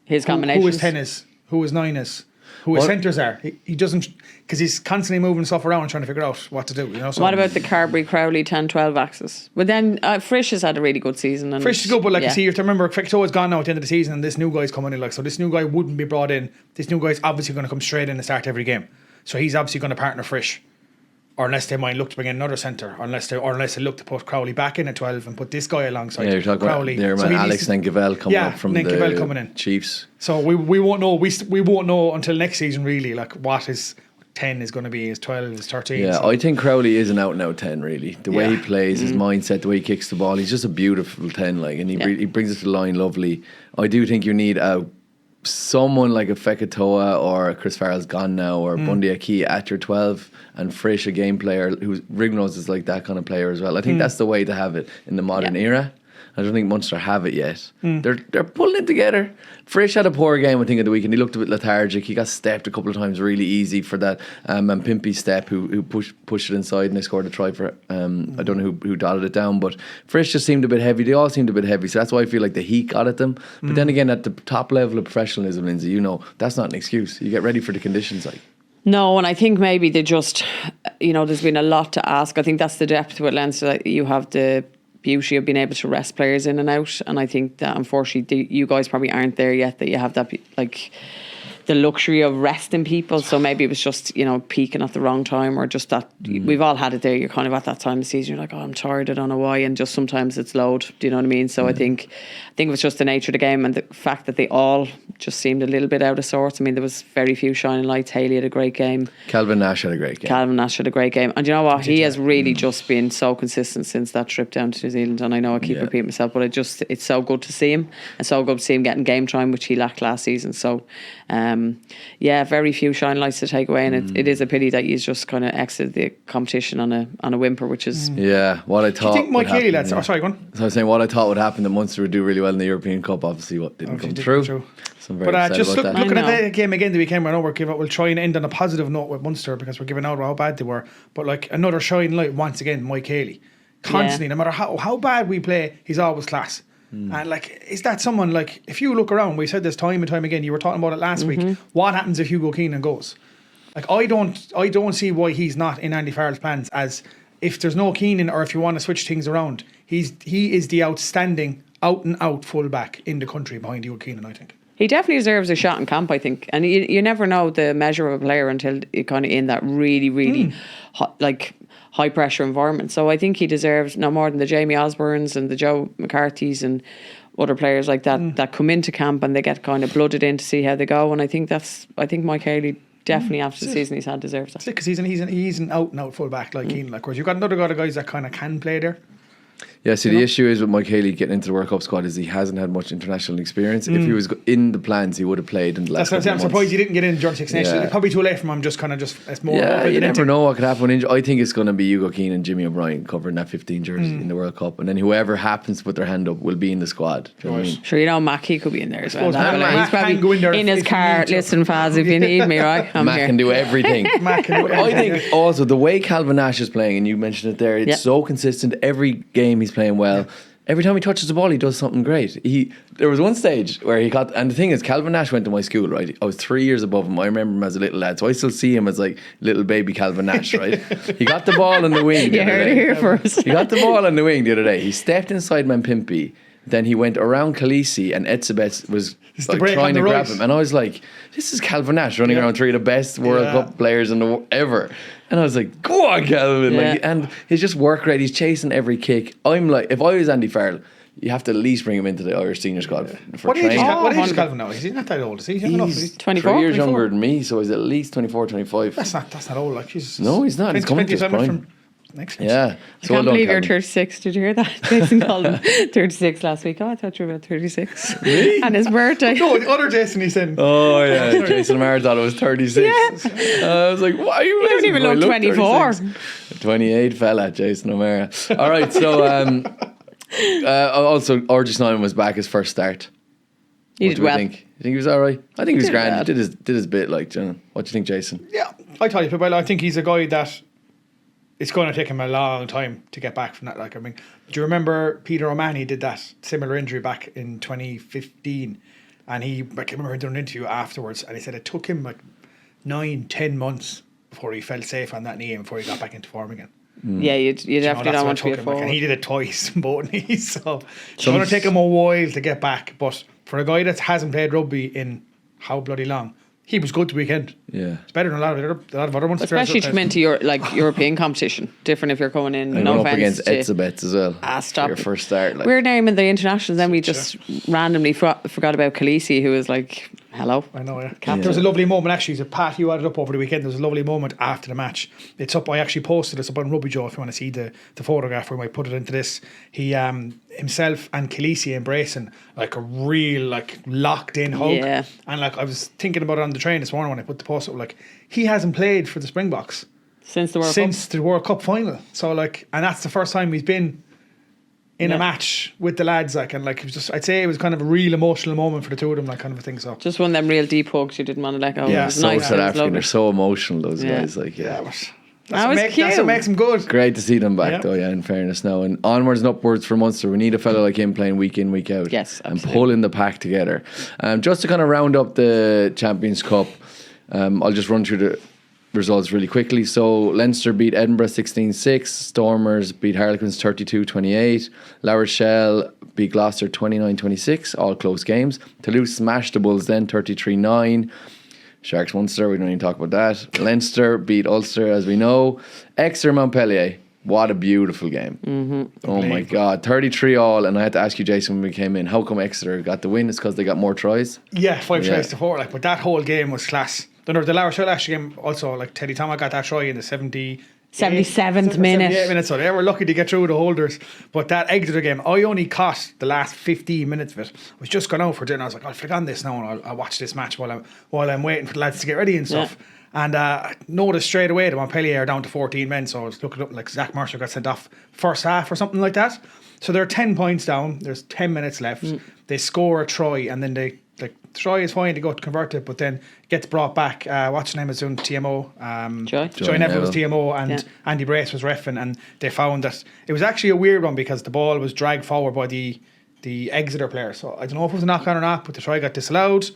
His combinations. who his 10 is, who his 9 is, who his centres are. He doesn't, because he's constantly moving stuff around and trying to figure out what to do. You know. So what about the Carbery Crowley 10-12 axis? But then Frisch has had a really good season. And Frisch is good, but, like, you see, you have to remember, Fekitoa's gone now at the end of the season, and this new guy's coming in. Like, so this new guy wouldn't be brought in. This new guy's obviously going to come straight in and start every game. So he's obviously going to partner Frisch. Or unless they might look to bring in another centre, or unless they look to put Crowley back in at 12 and put this guy alongside Yeah, you're talking Crowley. about there, So he Alex needs to- Nenkivell coming up from the Nenkivell coming in. Chiefs. So we won't know. We won't know until next season, really, like, what his 10 is going to be, his 12, his 13. Yeah, so. I think Crowley is an out and out 10, really. The way he plays, his mindset, the way he kicks the ball, he's just a beautiful 10, like, and he brings it to the line lovely. I do think you need someone like a Fekitoa or Chris Farrell's gone now, or Bundy Aki at your 12, and Frisch, a game player who's Rignos is like that kind of player as well. I think that's the way to have it in the modern era. I don't think Munster have it yet. They're pulling it together. Frisch had a poor game, I think, at the weekend. He looked a bit lethargic. He got stepped a couple of times really easy for that and Pimpy step who pushed it inside, and they scored a try for I don't know who dotted it down, but Frisch just seemed a bit heavy. They all seemed a bit heavy, so that's why I feel like the heat got at them. But then again, at the top level of professionalism, Lindsay, you know, that's not an excuse. You get ready for the conditions, like. No, and I think maybe they just, you know, there's been a lot to ask. I think that's the depth with Leinster. That you have the beauty of being able to rest players in and out, and I think that unfortunately you guys probably aren't there yet, that you have that, like, the luxury of resting people. So maybe it was just, you know, peaking at the wrong time, or just that we've all had it there. You're kind of at that time of the season, you're like, oh, I'm tired, I don't know why, and just sometimes it's load. Do you know what I mean? So I think it was just the nature of the game, and the fact that they all just seemed a little bit out of sorts. I mean, there was very few shining lights. Haley had a great game. Calvin Nash had a great game. And you know what? He has really just been so consistent since that trip down to New Zealand. And I know I keep repeating myself, but it's so good to see him, and so good to see him getting game time, which he lacked last season. So, very few shining lights to take away, and it is a pity that he's just kind of exited the competition on a whimper, which is what I thought. Do you think Mike Haley, go on. So I was saying what I thought would happen, that Munster would do really well in the European Cup. Obviously, what didn't come through. So I'm very upset just about that. looking at the game again the weekend, I know we'll try and end on a positive note with Munster, because we're giving out how bad they were. But, like, another shining light once again, Mike Haley. Constantly, no matter how bad we play, he's always class. And, like, is that someone, like, if you look around, we said this time and time again, you were talking about it last week, what happens if Hugo Keenan goes? Like, I don't see why he's not in Andy Farrell's plans, as if there's no Keenan, or if you want to switch things around, he is the outstanding out and out fullback in the country behind Hugo Keenan, I think. He definitely deserves a shot in camp, I think. And you never know the measure of a player until you're kind of in that really, really high pressure environment. So I think he deserves no more than the Jamie Osborns and the Joe McCarthy's and other players like that that come into camp and they get kind of blooded in to see how they go. And I think Mike Haley definitely after the season he's had deserves that. Because he's an out and out fullback like Keenan. Like, whereas you've got another guy of guys that kind of can play there. Yeah, see, the issue is with Mike Haley getting into the World Cup squad is he hasn't had much international experience. If he was in the plans, he would have played in the last That's what I'm saying. I'm couple of surprised months. he didn't get in Johnny Six Nations. Yeah. It's probably too late for him. It's more. Yeah, you than never anything. know what could happen. I think it's going to be Hugo Keane and Jimmy O'Brien covering that 15 jersey in the World Cup, and then whoever happens to put their hand up will be in the squad. Do you know what I mean? Sure, you know, Mack, he could be in there as well. suppose Mack He's probably can go in there in his if he car. needs to. Listen, Faz, if you need me, right? I'm Matt here. can do everything. Mack can do I everything, think also the way Calvin Nash is playing, and you mentioned it there, it's Yeah. so consistent. Every game he's playing well. Every time he touches the ball, he does something great. There was one stage where he got, and the thing is, Calvin Nash went to my school, right? I was 3 years above him. I remember him as a little lad, so I still see him as like little baby Calvin Nash, right? He got the ball in the wing. the You other heard day. it here first. He got the ball on the wing the other day. He stepped inside Manpimpy. Then he went around Khaleesi and Etzebeth was the like break trying on to the grab right. him. And I was like, this is Calvin Nash running around three of the best World Yeah. Cup players in the ever. And I was like, go on, Calvin. Yeah. And he's just work rate. He's chasing every kick. I'm like, if I was Andy Farrell, you have to at least bring him into the Irish senior squad for What age is training. What age is 100. Calvin now? Is he not that old? Is he young enough? Is He's he? 24? 3 years 24? younger than me, so he's at least 24, 25. That's not old. Like he's No, he's not. He's coming to his 27 prime. from next year. Yeah. I So well can't done, believe you're Calvin. 36. Did you hear that? Jason called him 36 last week. Oh, I thought you were about 36. Really? And his birthday. No, the other Jason he's in. Oh yeah, Jason O'Mara thought it was 36. I was like, why are you? You don't even look 24. 28 fella, Jason O'Mara. All right, so also RG Snyman was back his first start. You What did do we well. think? You think he was all right? I think he was Did grand. well. He did his bit. Like, you know, what do you think, Jason? Yeah, I thought he played well. I think he's a guy that it's going to take him a long time to get back from that. Like, I mean, do you remember Peter O'Mahony did that similar injury back in 2015? And I can remember doing an interview afterwards, and he said it took him like 9-10 months before he felt safe on that knee and before he got back into form again. Yeah, you definitely that's don't what want to be took a him, like, and he forward. did it twice in both knees, so it's going to take him a while to get back. But for a guy that hasn't played rugby in how bloody long, he was good the weekend. Yeah. It's better than a lot of other ones. Especially to come into your European competition. Different if you're coming in. And No going up offense against to Etzebeth as well. stop. For your first start. Like. We're naming the internationals, then we just randomly forgot about Khaleesi, who was like, hello. I know, yeah. Captain. There was a lovely moment, actually. So Pat, you had it up over the weekend. There was a lovely moment after the match. It's up. I actually posted this up on Rugby Joe if you want to see the photograph. We might put it into this. He himself and Khaleesi embracing like a real like locked in hug. Yeah. And like I was thinking about it on the train this morning when I put the post up. Like he hasn't played for the Springboks Since the World Cup. since the World Cup final. So like, and that's the first time he's been in a match with the lads. Like, and like it was just, I'd say it was kind of a real emotional moment for the two of them. Like, kind of a thing. So Just one of them real deep hugs you didn't want to let go. Yeah, It was So nice. South It was African. lovely. They're so emotional, those Yeah. guys. Like, yeah, yeah. but That was that's cute. what makes him good. Great to see them back, Yeah. though, yeah, in fairness now. And onwards and upwards for Munster. We need a fella like him playing week in, week out. Yes, And absolutely. pulling the pack together. Just to kind of round up the Champions Cup, I'll just run through the results really quickly. So Leinster beat Edinburgh 16-6. Stormers beat Harlequins 32-28. La Rochelle beat Gloucester 29-26. All close games. Toulouse smashed the Bulls then 33-9. Sharks Munster, we don't even talk about that. Leinster beat Ulster, as we know. Exeter Montpellier, what a beautiful game. Oh my God, 33 all. And I had to ask you, Jason, when we came in, how come Exeter got the win? It's because they got more tries? Yeah, 5 Yeah. tries to 4. Like, but that whole game was class. The La Rochelle actually game also, like Teddy Thomas got that try in the 77th minute. 78 minutes, so they were lucky to get through the holders. But that Exeter game, I only caught the last 15 minutes of it. I was just going out for dinner. I was like, I'll flick on this now and I'll watch this match while I'm waiting for the lads to get ready and stuff. And I noticed straight away that Montpellier are down to 14 men, so I was looking up like Zach Mercer got sent off first half or something like that. So they're 10 points down. There's 10 minutes left. They score a try and then they like try is fine to go to convert it, but then gets brought back. What's her name is doing TMO? Joy Neville was TMO and Andy Brace was reffing, and they found that it was actually a weird one because the ball was dragged forward by the Exeter player. So I don't know if it was a knock on or not, but the try got disallowed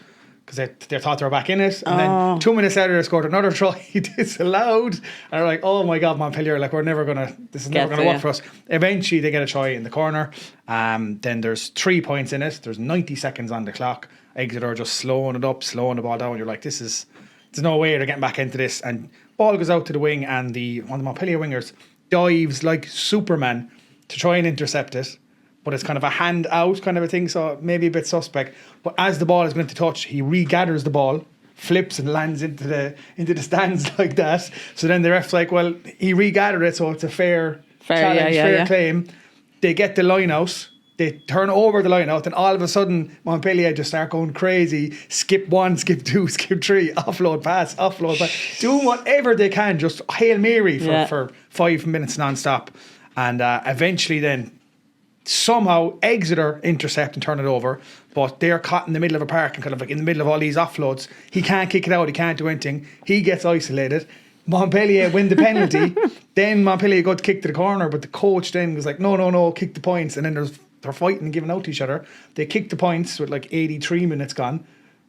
because they thought they were back in it. And then 2 minutes later, they scored another try disallowed. And they're like, oh my God, Montpellier, like this is never going to work for us. Eventually, they get a try in the corner. Then there's 3 points in it. There's 90 seconds on the clock. Exeter are just slowing it up, slowing the ball down. You're like, there's no way they're getting back into this. And ball goes out to the wing, and one of the Montpellier wingers dives like Superman to try and intercept it. But it's kind of a hand out kind of a thing, so maybe a bit suspect. But as the ball is going to touch, he regathers the ball, flips and lands into the stands like that. So then the ref's like, well, he regathered it, so it's a fair challenge, fair claim. they get the line out. They turn over the line out, and all of a sudden Montpellier just start going crazy. Skip 1, skip 2, skip 3, offload pass, doing whatever they can, just Hail Mary for 5 minutes non-stop. And eventually then somehow Exeter intercept and turn it over, but they're caught in the middle of a park and kind of like in the middle of all these offloads. He can't kick it out, he can't do anything. He gets isolated. Montpellier win the penalty. Then Montpellier go to kick to the corner, but the coach then was like, no, kick the points. And then they're fighting and giving out to each other. They kick the points with like 83 minutes gone.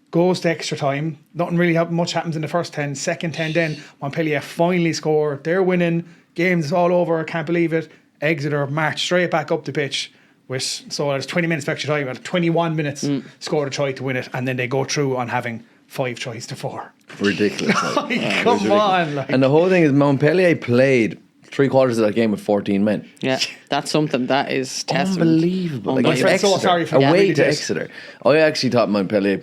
Goes to extra time. Nothing really much happens in the first 10. Second 10 then, Montpellier finally score. They're winning. Game's all over. Can't believe it. Exeter march straight back up the pitch. So there's 20 minutes of extra time. At 21 minutes, scored a try to win it. And then they go through on having 5 tries to 4. Ridiculous. Come on. Like. And the whole thing is Montpellier played 3/4 of that game with 14 men. Yeah, that's something that is testament. Unbelievable. Like, I felt so sorry for them. away Really to did. Exeter. I actually thought Montpellier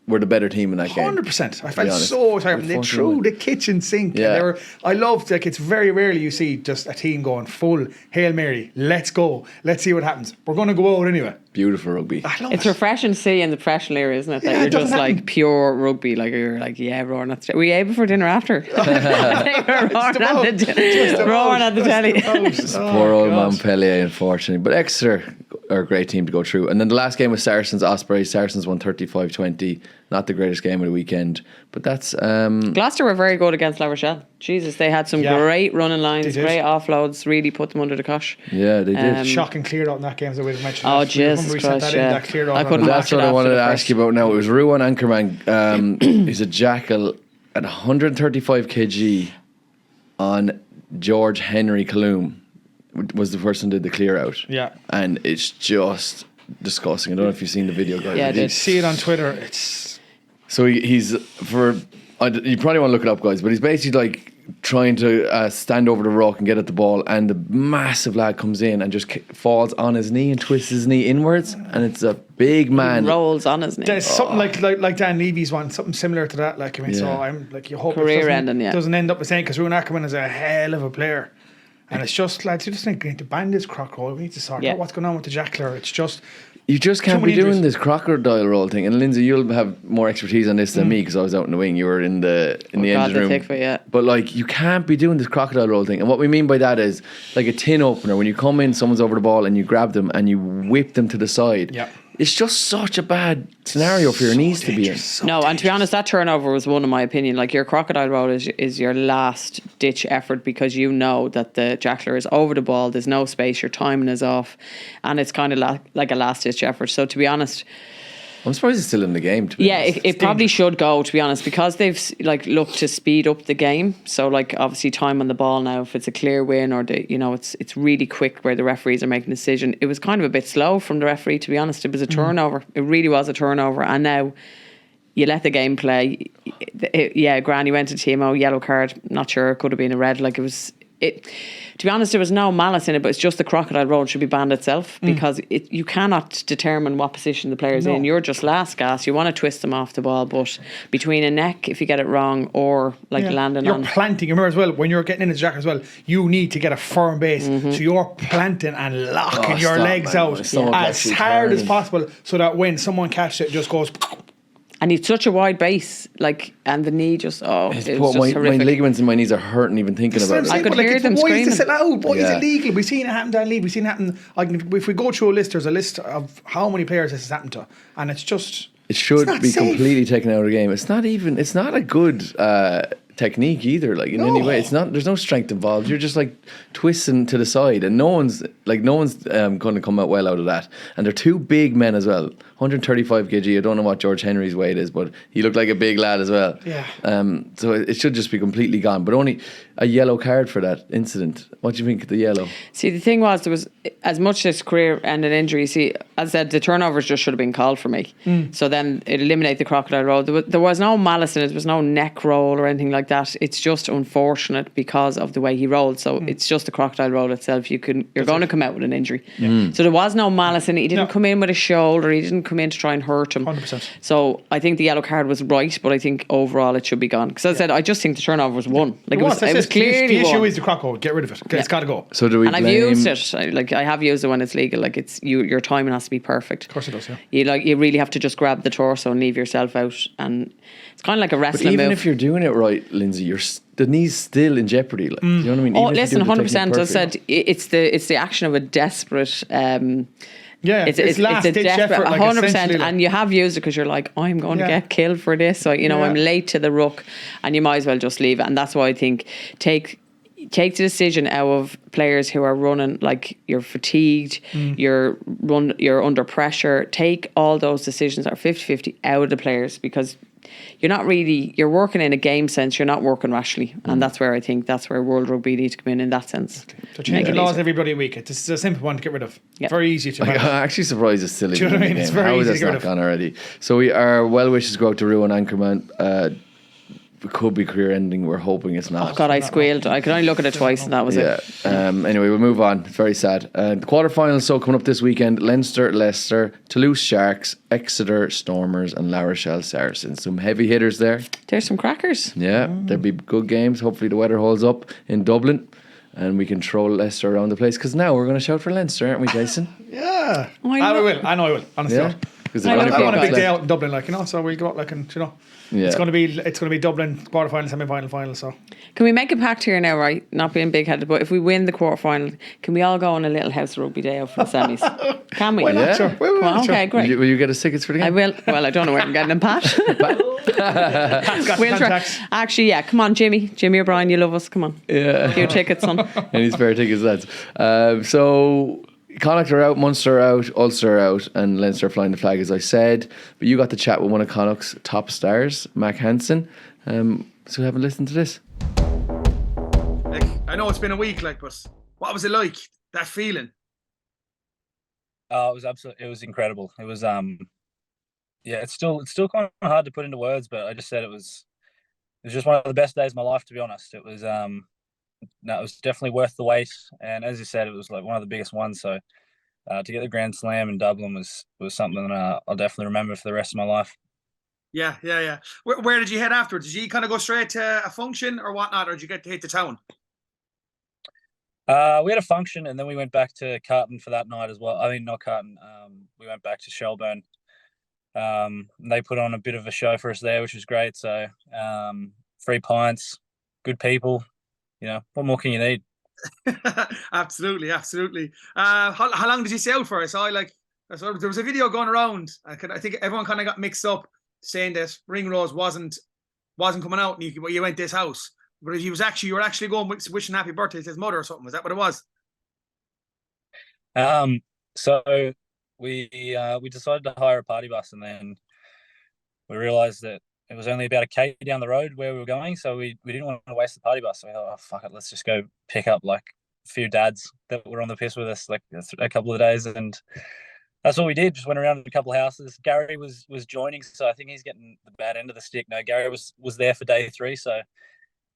were the better team in that game. 100%. I to felt be honest. so sorry. They 14 threw men. the kitchen sink. Yeah. And I loved, like, it's very rarely you see just a team going full Hail Mary. Let's go. Let's see what happens. We're going to go out anyway. Beautiful rugby. I love It's it. refreshing to see in the professional era, isn't it? That Yeah, it you're just doesn't like happen. pure rugby. Like you're like, yeah, roaring at the Were you able for dinner after? They were roaring at the telly. Poor old Montpellier, unfortunately. But Exeter are a great team to go through. And then the last game was Saracens Ospreys. Saracens won 35-20. Not the greatest game of the weekend. But that's... Gloucester were very good against La Rochelle. Jesus, they had some Yeah. great running lines, They did. great offloads, really put them under the cosh. yeah, they did. Shocking cleared out in that game, as I would have mentioned. Oh, that. Jesus Remember we sent Christ, that in, yeah. that cleared out I on couldn't the- watch That's what it I after wanted the to first. ask you about now. It was Ruan Anchorman. He's a jackal at 135 kg on George Henry Caloom. Was the person who did the clear out. Yeah. And it's just disgusting. I don't know if you've seen the video, guys. Yeah, I You did. see it on Twitter. It's... So he's you probably want to look it up, guys, but he's basically like trying to stand over the rock and get at the ball, and the massive lad comes in and just falls on his knee and twists his knee inwards, and it's a big man. Rolls on his knee. There's something like Dan Levy's one, something similar to that. Like, I mean, so Yeah. I'm like, you hope Career it doesn't, ending, yeah. doesn't end up the same, because Ruan Ackerman is a hell of a player. And it's just, lads, you just need to ban this croc roll. We need to sort Yeah. out what's going on with the jackler. It's just... You just can't Too be many doing injuries. this crocodile roll thing. And Lindsay, you'll have more expertise on this than me, because I was out in the wing. You were in the God, engine the room. thick of it, yeah. But like, you can't be doing this crocodile roll thing. And what we mean by that is like a tin opener. When you come in, someone's over the ball, and you grab them and you whip them to the side. Yeah. It's just such a bad scenario for your knees to be in. No, and to be honest, that turnover was one of my opinion. Like your crocodile roll is your last ditch effort, because you know that the jackler is over the ball. There's no space. Your timing is off, and it's kind of like a last ditch effort. So to be honest, I'm surprised it's still in the game. To be yeah, honest. it probably should go, to be honest, because they've like looked to speed up the game. So like obviously time on the ball now, if it's a clear win or it's really quick where the referees are making a decision. It was kind of a bit slow from the referee, to be honest. It was a turnover. It really was a turnover, and now you let the game play. Granny went to TMO, yellow card. Not sure, it could have been a red. Like it was. To be honest, there was no malice in it, but it's just the crocodile roll should be banned itself, because you cannot determine what position the player's in. You're just last gas. You want to twist them off the ball, but between a neck, if you get it wrong, or like landing you're on. planting. You remember as well, when you're getting into the jack as well, you need to get a firm base. So you're planting and locking your stop, legs man. out My stomach as actually hard as turning. possible, so that when someone catches it, it just goes... And it's such a wide base, like, and the knee just, it was just my horrific. ligaments in my knees are hurting even thinking about it. I could But, like, hear it's- them why is this screaming. allowed? Why is Yeah. it legal? We've seen it happen, Dan Lee. We've seen it happen. If we go through a list, there's a list of how many players this has happened to, and it's just... It should it's not be safe. completely taken out of the game. It's not a good technique either, like in any No. way. It's not, there's no strength involved. You're just like twisting to the side, and no one's going to come out well out of that. And they're two big men as well. 135 kg. I don't know what George Henry's weight is, but he looked like a big lad as well. Yeah. So it should just be completely gone. But only a yellow card for that incident. What do you think of the yellow? See, the thing was, there was as much as career-ending injury. See, as I said, the turnovers just should have been called for me. So then it eliminated the crocodile roll. There was no malice in it. There was no neck roll or anything like that. It's just unfortunate because of the way he rolled. So it's just the crocodile roll itself. You're going to come out with an injury. So there was no malice in it. He didn't come in with a shoulder. He didn't come in to try and hurt him. 100%. So I think the yellow card was right, but I think overall it should be gone. Because as I said, I just think the turnover was won. Like it was clearly the issue won. is the croco. Get rid of it. It's got to go. So do we And I've used it. Like I have used it when it's legal. Like it's your timing has to be perfect. Of course it does. Yeah. You really have to just grab the torso and leave yourself out, and it's kind of like a But wrestling even move. if you're doing it right, Lindsay, the knee's still in jeopardy. Like, do you know what I mean? Oh, Even if you listen, do the 100%. technique As I said, it's the action of a desperate. It's last a ditch desperate, effort, like 100%, essentially, like- and you have used it because you're like, I'm going to get killed for this. So I'm late to the ruck, and you might as well just leave it. And that's why I think take the decision out of players who are running, like you're fatigued, you're under pressure. Take all those decisions that are 50-50 out of the players, because you're working in a game sense, you're not working rationally. And that's where World Rugby needs to come in that sense. So changing laws every bloody week. It's a simple one to get rid of. Very easy to I'm manage. actually surprised it's still in Do you know the what I mean? game. It's very How is easy that to get rid not of. gone already? So our well wishes go out to Ru and Anchorman. It could be career ending. We're hoping it's not. Oh God, I squealed. I could only look at it twice, and that was it. Anyway, we'll move on. It's very sad. The quarterfinals so coming up this weekend: Leinster, Leicester, Toulouse Sharks, Exeter Stormers, and La Rochelle Saracens. Some heavy hitters there. There's some crackers. Yeah, there'll be good games. Hopefully the weather holds up in Dublin, and we can troll Leicester around the place. Because now we're going to shout for Leinster, aren't we, Jason? Yeah. Oh, I I know. will. I know I will. Honestly. Yeah. Because I I want a big guys. day out in Dublin, so we'll go out Yeah. it's going to be Dublin quarterfinal, semi-final, final. So Can we make a pact here now, right? Not being big-headed, but if we win the quarterfinal, can we all go on a little House of Rugby day out for the semis? Can we? why not? Yeah. Sure. Come on, okay, great. Will you get us tickets for the game? I will. Well, I don't know where I'm getting them, Pat. Pat's got We'll try. contacts. Actually, yeah. Come on, Jimmy O'Brien, you love us. Come on. Yeah. A few tickets, son. Any spare tickets, lads. So Connacht are out, Munster out, Ulster out, and Leinster are flying the flag, as I said. But you got to chat with one of Connacht's top stars, Mack Hansen. So have a listen to this. I know it's been a week, but what was it like? That feeling? It was absolutely. It was incredible. It was it's still kind of hard to put into words, but I just said it was just one of the best days of my life, to be honest. It was it was definitely worth the wait, and as you said, it was like one of the biggest ones. So to get the Grand Slam in Dublin was something that I'll definitely remember for the rest of my life. Yeah. Where did you head afterwards? Did you kind of go straight to a function or whatnot, or did you get to hit the town? We had a function, and then we went back to Carton for that night as well. I mean, not Carton. We went back to Shelburne. They put on a bit of a show for us there, which was great. So free pints, good people. What more can you need? Absolutely. How long did you sail for? I saw there was a video going around. I think everyone kind of got mixed up, saying that Ringrose wasn't coming out, and you went to his house. But you were actually going wishing happy birthday to his mother or something. Was that what it was? So we decided to hire a party bus, and then we realised that it was only about a K down the road where we were going, so we didn't want to waste the party bus. So we thought, oh, fuck it, let's just go pick up like a few dads that were on the piss with us like a couple of days, and that's what we did. Just went around to a couple of houses. Gary was joining, so I think he's getting the bad end of the stick. No, Gary was there for day 3, so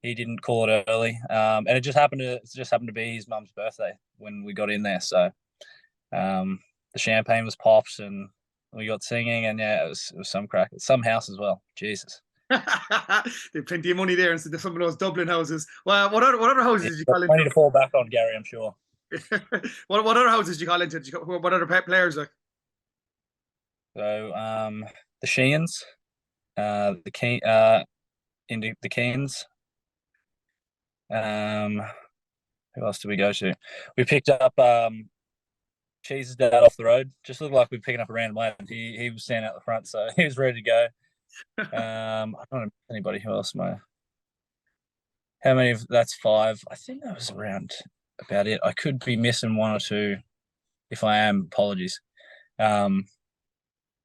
he didn't call it early, and it just happened to be his mum's birthday when we got in there. So the champagne was popped, and we got singing, and yeah, it was some crack. Some house as well. Jesus. There's plenty of money there instead of some of those Dublin houses. Well, what other houses did you call Plenty into? to fall back on, Gary, I'm sure. what other houses did you call into? What other players like? So the Sheehan's, the Keens. Who else did we go to? We picked up Cheese's dad off the road. Just looked like we were picking up a random lad. He was standing out the front, so he was ready to go. I don't know anybody who else. How many of that's 5? I think that was around about it. I could be missing 1 or 2. If I am, apologies. But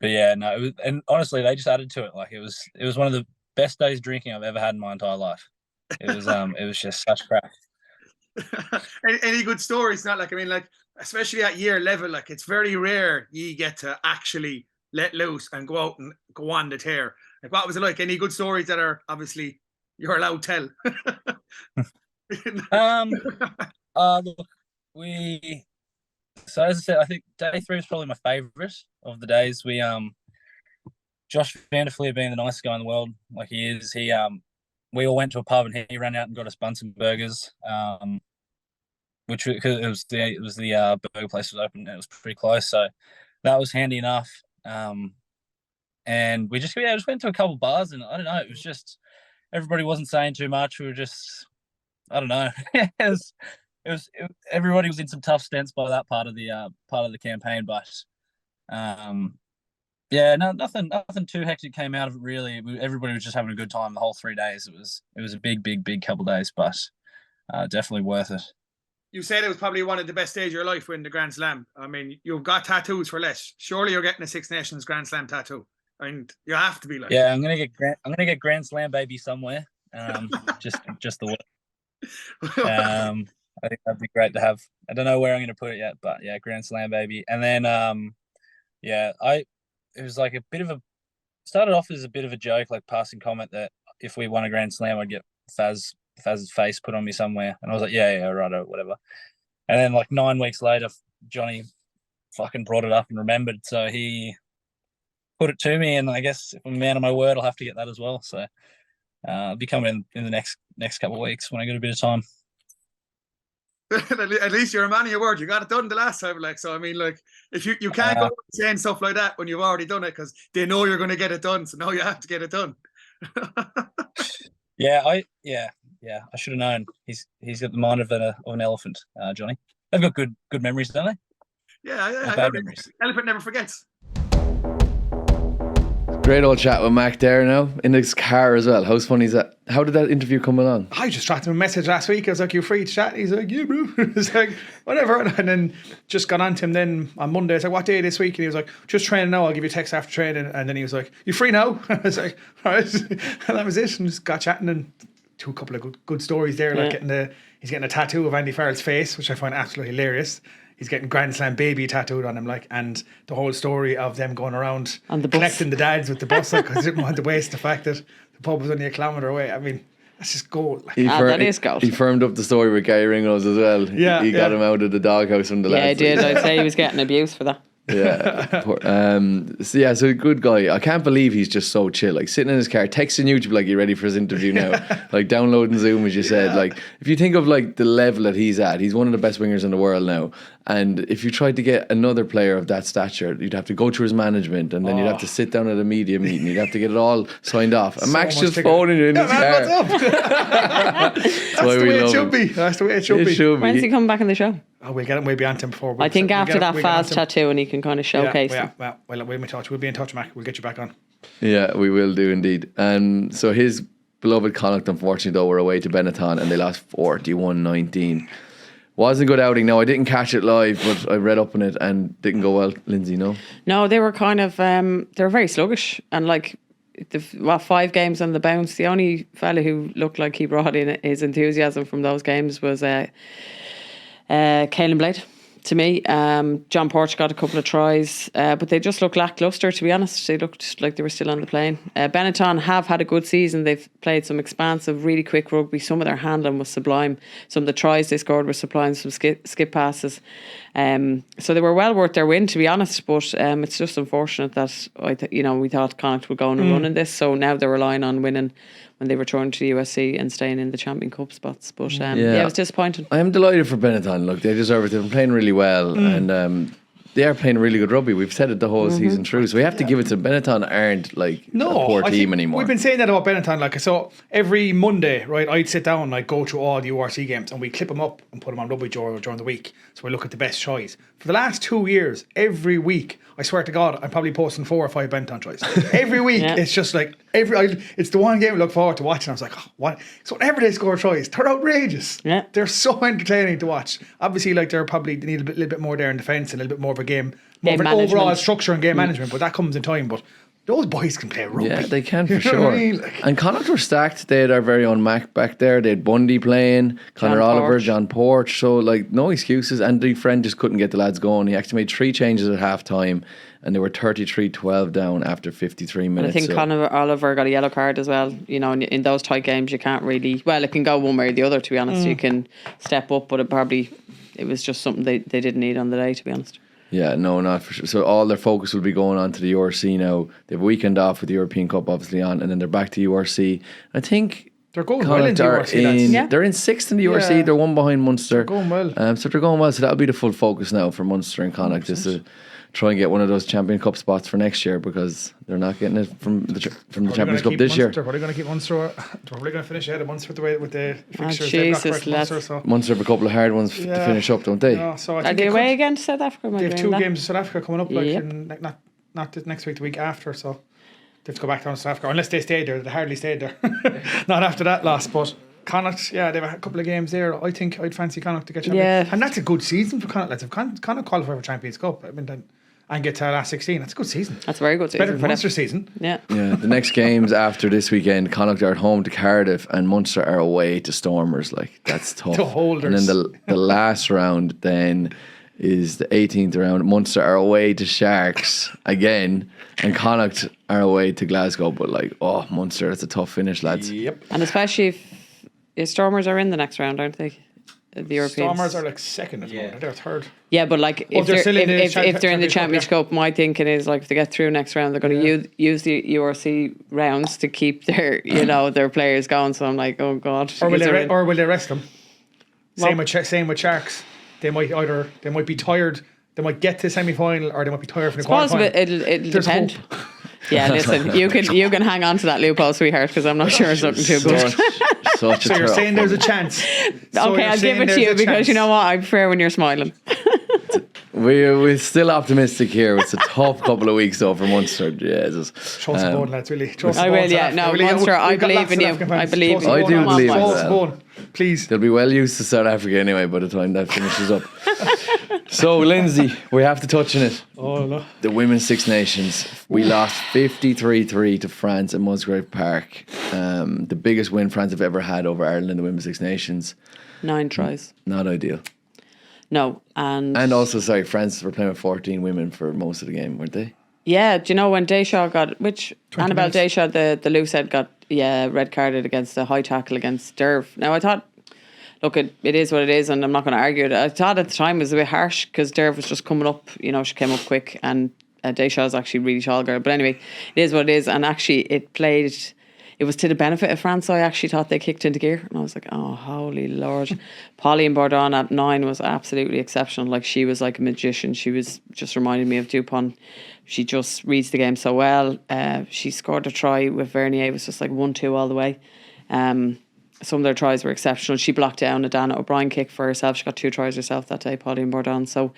yeah, no. It was, and honestly, they just added to it. Like it was one of the best days drinking I've ever had in my entire life. It was just such crack. Any good stories? Not especially at year level, it's very rare you get to actually let loose and go out and go on the tear. What was it like? Any good stories that are obviously You're allowed to tell. Look, so as I said, I think day 3 was probably my favourite of the days. Josh Vanderfleet being the nicest guy in the world, like he is, we all went to a pub and he ran out and got us Bunsen burgers, which because it was the burger place was open and it was pretty close, so that was handy enough. And we just went to a couple bars, and I don't know, it was just everybody wasn't saying too much. We were just, I don't know, everybody was in some tough stints by that part of the campaign, but yeah, no, nothing too hectic came out of it really. Everybody was just having a good time the whole 3 days. It was a big couple of days, but definitely worth it. You said it was probably one of the best days of your life winning the Grand Slam. I mean, you've got tattoos for less. Surely you're getting a Six Nations Grand Slam tattoo. I mean, you have to be like. Yeah, I'm gonna get Grand Slam baby somewhere. Just the word. I think that'd be great to have. I don't know where I'm gonna put it yet, but yeah, Grand Slam baby. And then it was like a bit of started off as a bit of a joke, like passing comment that if we won a Grand Slam, I'd get Faz's face put on me somewhere, and I was like, yeah, righto, whatever. And then like 9 weeks later, Johnny fucking brought it up and remembered, so he put it to me, and I guess if I'm a man of my word, I'll have to get that as well. So I'll be coming in the next couple of weeks when I get a bit of time. At least you're a man of your word. You got it done the last time, like, so I mean, like, if you can't go saying stuff like that when you've already done it, because they know you're going to get it done, so now you have to get it done. I should have known. He's got the mind of an elephant, Johnny. They've got good memories, don't they? Yeah. Bad memories. Elephant never forgets. Great old chat with Mac there now in his car as well. How funny is that? How did that interview come along? I just dropped him a message last week. I was like, "You free to chat?" He's like, "Yeah, bro." It's like, whatever. And then just got on to him then on Monday. I was like, "What day this week?" And he was like, "Just training now. I'll give you a text after training." And then he was like, "You free now?" I was like, "All right." And that was it. And just got chatting and a couple of good stories there. Like he's getting a tattoo of Andy Farrell's face, which I find absolutely hilarious. He's getting Grand Slam baby tattooed on him, like, and the whole story of them going around on the bus, collecting the dads with the bus, like, because they didn't want to waste the fact that the pub was only a kilometre away. I mean, that's just gold. Like, that is gold. He firmed up the story with Gary Ringos as well. Yeah, he got him out of the doghouse from the lads. Yeah, he did. I'd say he was getting abuse for that. Yeah. So good guy. I can't believe he's just so chill. Like sitting in his car, texting you to be like, "You ready for his interview now?" Like downloading Zoom, as you said. Like if you think of like the level that he's at, he's one of the best wingers in the world now. And if you tried to get another player of that stature, you'd have to go through his management, and then you'd have to sit down at a media meeting. You'd have to get it all signed off. And Max just phoning you in his car. What's up? That's the way it should be. That's the way it should be. When's he coming back on the show? Oh, we'll get him. We'll be on to him before. I think after that Faz tattoo, and he can kind of showcase them. Yeah. We'll be in touch. We'll be in touch, Mac. We'll get you back on. Yeah, we will do indeed. And so his beloved Connacht, unfortunately, though, were away to Benetton and they lost 41-19. Wasn't a good outing. No, I didn't catch it live, but I read up on it and didn't go well. Lindsay, no? No, they were kind of, they were very sluggish. And like, 5 games on the bounce. The only fella who looked like he brought in his enthusiasm from those games was Caelan Blade. To me, John Porch got a couple of tries, but they just looked lacklustre, to be honest. They looked like they were still on the plane. Benetton have had a good season. They've played some expansive, really quick rugby. Some of their handling was sublime. Some of the tries they scored were sublime, some skip passes. So they were well worth their win, to be honest, but it's just unfortunate that we thought Connacht would go on and run in this, so now they're relying on winning when they return to the USC and staying in the Champion Cup spots. But it was disappointing. I am delighted for Benetton. Look, they deserve it. They've been playing really well, and they are playing really good rugby. We've said it the whole season through, so we have to give it to Benetton. Aren't like a poor team anymore. We've been saying that about Benetton. Like, so every Monday, right, I'd sit down and I'd go through all the URC games and we clip them up and put them on Rugby Journal during the week. So we look at the best tries. For the last 2 years, every week, I swear to God, I'm probably posting 4 or 5 Benetton tries. Every week, it's just like it's the one game I look forward to watching. I was like, oh, what? So whenever they score tries, they're outrageous. Yeah. They're so entertaining to watch. Obviously, like they're probably need a little bit more there in defence and a little bit more of a game. More of an overall structure and game management, but that comes in time. But those boys can play rugby. Yeah, they can for You know sure. what I mean? Like, And Connacht were stacked. They had our very own Mac back there. They had Bundy playing, Conor John Oliver, Porch. John Porch. So, like, no excuses. Andy Friend just couldn't get the lads going. He actually made 3 changes at half time, and they were 33-12 down after 53 And minutes. I think so- Conor Oliver got a yellow card as well. You know, in those tight games, you can't really. Well, it can go one way or the other. To be honest, you can step up, but it was just something they didn't need on the day. To be honest. Yeah, no, not for sure. So all their focus will be going on to the URC now. They have a weekend off with the European Cup obviously on, and then they're back to URC. I think they're going well Connacht into are URC, lads. Yeah. They're in 6th in the URC. Yeah. They're one behind Munster. They're going well. So they're going well. So that'll be the full focus now for Munster and Connacht, just to try and get one of those Champion Cup spots for next year, because they're not getting it from the Champions Cup this year. Probably going to keep Munster. They're probably going to finish ahead of Munster with the fixtures. Jesus, they've got lads. Munster, so. Munster have a couple of hard ones to Yeah. finish up, don't they? Yeah, so I Are think they they away could- again to South Africa? Am I They have doing 2 that? games in South Africa coming up, like Yep. in, like not the next week, the week after. So they have to go back down to South Africa unless they stayed there. They hardly stayed there. Not after that loss, but Connacht, yeah, they've a couple of games there. I think I'd fancy Connacht to get champion. Yeah. And that's a good season for Connacht. Lads. If Connacht qualify for Champions Cup, I mean, and get to the last 16, that's a good season. That's a very good Better season than for them. Munster season. Yeah. Yeah, the next games after this weekend, Connacht are at home to Cardiff and Munster are away to Stormers. Like, that's tough. The holders. And then the last round then is the 18th round. Munster are away to Sharks again, and Connacht are away to Glasgow. But like, oh, Munster, that's a tough finish, lads. Yep. And especially if Stormers are in the next round, aren't they? The Europeans. Stormers are like second at the moment. They're third. Yeah, but like if they're they're, still in the if they're in the Champions Cup, Champions yeah. Cup, my thinking is like if they get through next round, they're going to use the URC rounds to keep their their players going. So I'm like, oh god. Or will Is there they rest them? Well- Same with Sharks. They might be tired. They might get to the semi final, or they might be tired from the Suppose quarter final. it'll There's depend. hope. Yeah, listen, you can hang on to that loophole, sweetheart, because I'm not sure it's looking too good. Such a So you're tough saying there's a one. chance. Okay, I'll give it to you because you know what? I prefer when you're smiling. We're still optimistic here. It's a tough couple of weeks though for Munster. Jesus. Trust the bone, lads, really. Trust the I bone, will, yeah. South No, Africa. Munster, I We've got believe lots in of you. African I fans. believe in Trust I the do bone, believe in Trust that. the bone. Please. They'll be well used to South Africa anyway by the time that finishes up. So, Lindsay, we have to touch on it. Oh, no. The Women's Six Nations. We lost 53-3 to France at Musgrave Park. The biggest win France have ever had over Ireland in the Women's Six Nations. 9 tries. Not ideal. No, and also, sorry, France were playing with 14 women for most of the game, weren't they? yeah, do you know when Deschamps got Annabelle minutes. Deschamps, the loose head, got red carded against the high tackle against Derv. Now I thought, look, it is what it is, and I'm not going to argue it. I thought at the time it was a bit harsh because Derv was just coming up. You know, she came up quick, and Deschamps is actually a really tall girl. But anyway, it is what it is, and actually it played. It was to the benefit of France. I actually thought they kicked into gear, and I was like, "Oh, holy Lord!" Polly and Bourdon at 9 was absolutely exceptional. Like, she was like a magician. She was just reminding me of Dupont. She just reads the game so well. She scored a try with Vernier. It was just like 1-2 all the way. Some of their tries were exceptional. She blocked down a Dana O'Brien kick for herself. She got 2 tries herself that day, Polly and Bourdon. So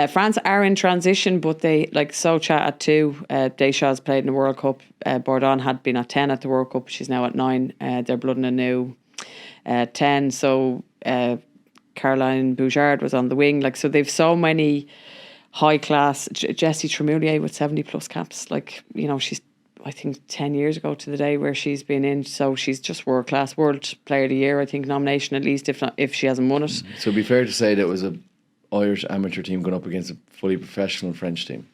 France are in transition, but they like Socha at 2. Deschamps played in the World Cup. Bourdon had been at 10 at the World Cup. She's now at 9. They're blooding a new 10. So Caroline Bougard was on the wing. Like, so they've so many high class. Jessie Tremoulier with 70 plus caps. Like, you know, she's I think 10 years ago to the day where she's been in. So she's just world class, World Player of the Year, I think, nomination at least, if she hasn't won it. So it'd be fair to say that it was a Irish amateur team going up against a fully professional French team.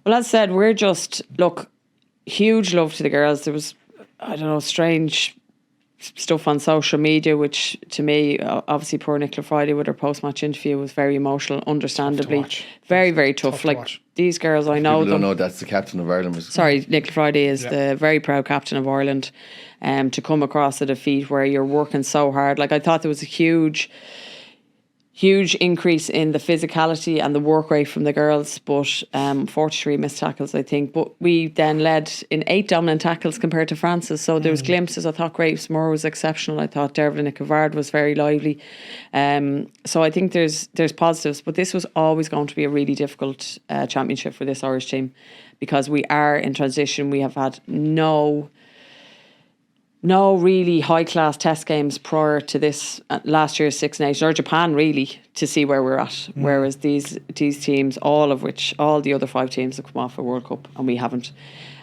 Well, as said, we're just, look, huge love to the girls. There was, I don't know, strange stuff on social media, which to me, obviously poor Nicola Friday with her post-match interview was very emotional, understandably. watch. Very, very tough. to Like, watch. these girls, I know People don't them. know that's the captain of Ireland. Sorry, Nicola Friday is the very proud captain of Ireland. To come across a defeat where you're working so hard. Like, I thought there was a huge increase in the physicality and the work rate from the girls, but 43 missed tackles, I think. But we then led in 8 dominant tackles compared to France's. So there was glimpses. I thought Grace Moore was exceptional. I thought Dervla Nicovard was very lively. So I think there's positives, but this was always going to be a really difficult championship for this Irish team because we are in transition. We have had no no really high class test games prior to this last year's Six Nations, or Japan really, to see where we're at. Whereas these teams, all the other 5 teams have come off a World Cup and we haven't.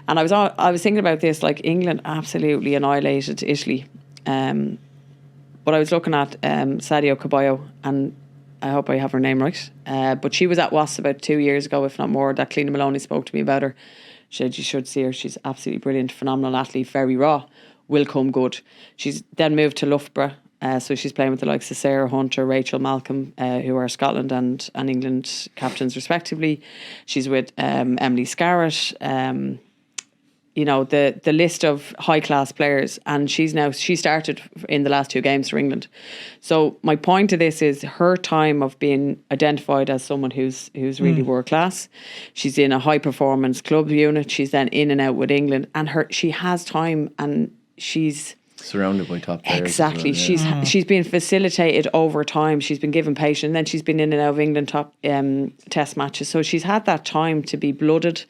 And I was thinking about this, like England absolutely annihilated Italy. But I was looking at Sadio Caballo, and I hope I have her name right. But she was at Wasps about 2 years ago, if not more. That Cleena Maloney spoke to me about her. She said you should see her. She's absolutely brilliant, phenomenal athlete, very raw, will come good. She's then moved to Loughborough. So she's playing with the likes of Sarah Hunter, Rachel Malcolm, who are Scotland and England captains respectively. She's with Emily Scarrett. You know, the list of high class players, and she started in the last 2 games for England. So my point to this is her time of being identified as someone who's really world class. She's in a high performance club unit. She's then in and out with England, and she has time, and she's surrounded by top players. Exactly. Well, yeah. She's been facilitated over time. She's been given patience. And then she's been in and out of England top test matches. So she's had that time to be blooded,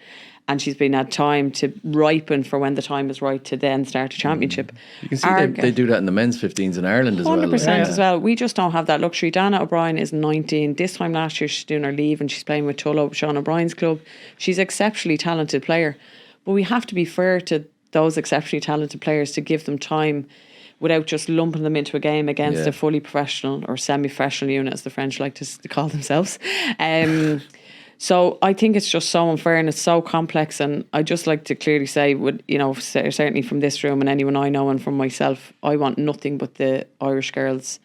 and she's been had time to ripen for when the time is right to then start a championship. You can see they do that in the men's 15s in Ireland as well. 100% as well. We just don't have that luxury. Dana O'Brien is 19. This time last year she's doing her leave and she's playing with Tullow, Sean O'Brien's club. She's an exceptionally talented player. But we have to be fair to those exceptionally talented players to give them time without just lumping them into a game against a fully professional or semi-professional unit, as the French like to call themselves. So I think it's just so unfair and it's so complex, and I just like to clearly say, certainly from this room and anyone I know and from myself, I want nothing but the Irish girls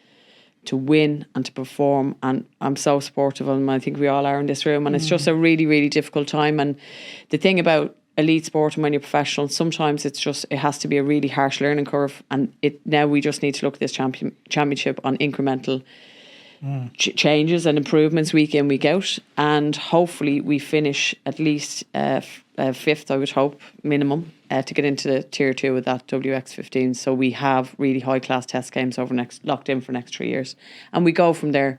to win and to perform, and I'm so supportive of them. I think we all are in this room, and it's just a really, really difficult time. And the thing about elite sport and when you're professional, sometimes it has to be a really harsh learning curve, and now we just need to look at this championship on incremental changes and improvements week in, week out, and hopefully we finish at least 5th, I would hope, minimum, to get into the tier 2 with that WX15. So we have really high class test games locked in for next 3 years, and we go from there.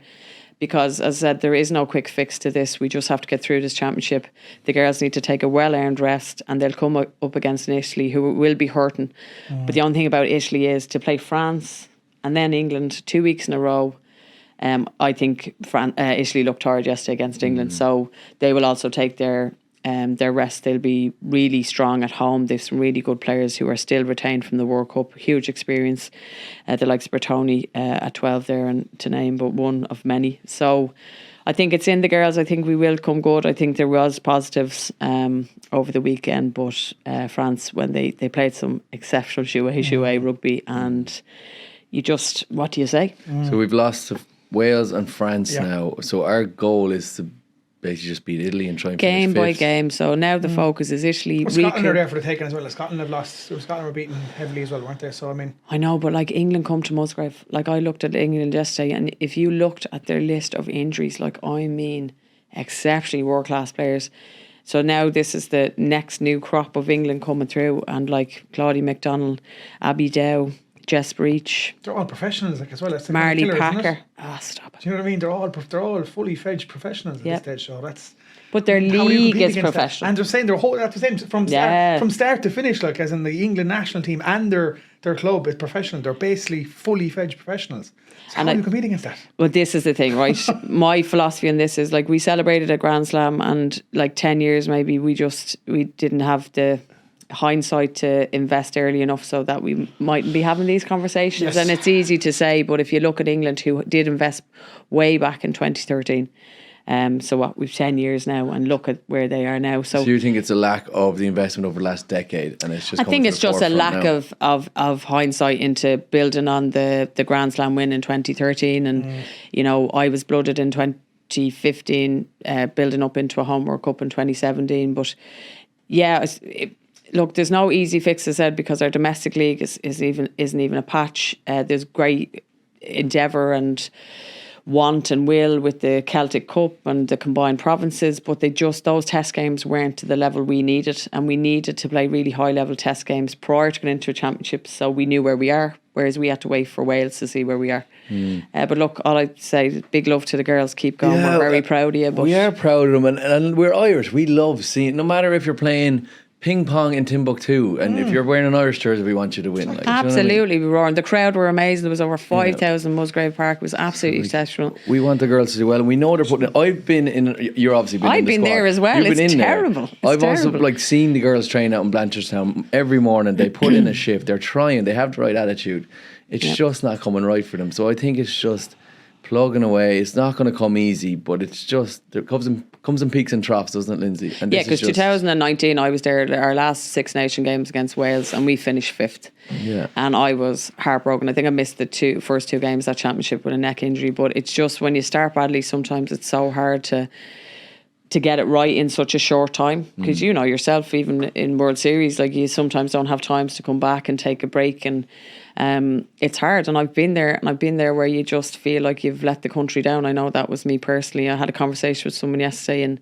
Because, as I said, there is no quick fix to this. We just have to get through this championship. The girls need to take a well-earned rest, and they'll come up against an Italy who will be hurting. But the only thing about Italy is to play France and then England 2 weeks in a row. I think Italy looked tired yesterday against England, so they will also take their rest. They'll be really strong at home. There's some really good players who are still retained from the World Cup. Huge experience. The likes of Bertoni at 12 there, and to name but one of many. So I think it's in the girls. I think we will come good. I think there was positives over the weekend, but France, when they played some exceptional jouet rugby, and you just, what do you say? So we've lost to Wales and France now. So our goal is to basically just beat Italy and try and game finish by fifth. game. So now the focus is Italy. Well, Scotland are there for the taking as well. Scotland have lost. Scotland were beaten heavily as well, weren't they? So I mean, I know, but like England come to Musgrave. Like I looked at England yesterday, and if you looked at their list of injuries, like I mean, exceptionally world class players. So now this is the next new crop of England coming through, and like Claudie McDonald, Abby Dow, Jess Breach, they're all professionals, like as well. That's Marley killer, isn't Packer. it? Ah, stop it. Do you know what I mean? They're all fully fledged professionals at this stage. So that's. But their how do you league compete is against that? professional. And they're saying that's the same from start to finish, like as in the England national team and their club is professional. They're basically fully fledged professionals. So how do you compete against that? Well, this is the thing, right? My philosophy on this is like we celebrated a Grand Slam, and like 10 years maybe we didn't have the hindsight to invest early enough so that we mightn't be having these conversations. Yes. And it's easy to say, but if you look at England, who did invest way back in 2013, so what, we've 10 years now, and look at where they are now. So you think it's a lack of the investment over the last decade, and it's just? I think it's just a lack now. of hindsight into building on the Grand Slam win in 2013, and you know, I was blooded in 2015, building up into a home World Cup in 2017. But yeah, look, there's no easy fix, as I said, because our domestic league isn't even a patch. There's great endeavour and want and will with the Celtic Cup and the combined provinces, but those test games weren't to the level we needed, and we needed to play really high level test games prior to going into a championship, so we knew where we are, whereas we had to wait for Wales to see where we are. But look, all I'd say is big love to the girls, keep going. We're very proud of you. But we are proud of them, and we're Irish. We love seeing, no matter if you're playing ping pong in Timbuktu, and if you're wearing an Irish jersey, we want you to win. Like, do you know what I mean? Absolutely, we were roaring. The crowd were amazing. There was over 5,000 Musgrave Park. It was absolutely exceptional. We want the girls to do well, and we know they're putting. I've been in. You're obviously been. I've in the been squad. there as well. You've been It's in there. terrible. It's I've also terrible. seen the girls train out in Blanchardstown every morning. They put in a shift. They're trying. They have the right attitude. It's just not coming right for them. So I think it's just plugging away. It's not going to come easy, but it's just there comes in peaks and troughs, doesn't it, Lindsay? And Yeah, this is because 2019 I was there, our last Six Nation games against Wales, and we finished 5th. Yeah. And I was heartbroken. I think I missed the first two games of that championship with a neck injury, but it's just when you start badly, sometimes it's so hard to get it right in such a short time, because you know yourself, even in World Series, like you sometimes don't have times to come back and take a break, and it's hard. And I've been there where you just feel like you've let the country down. I know that was me personally. I had a conversation with someone yesterday,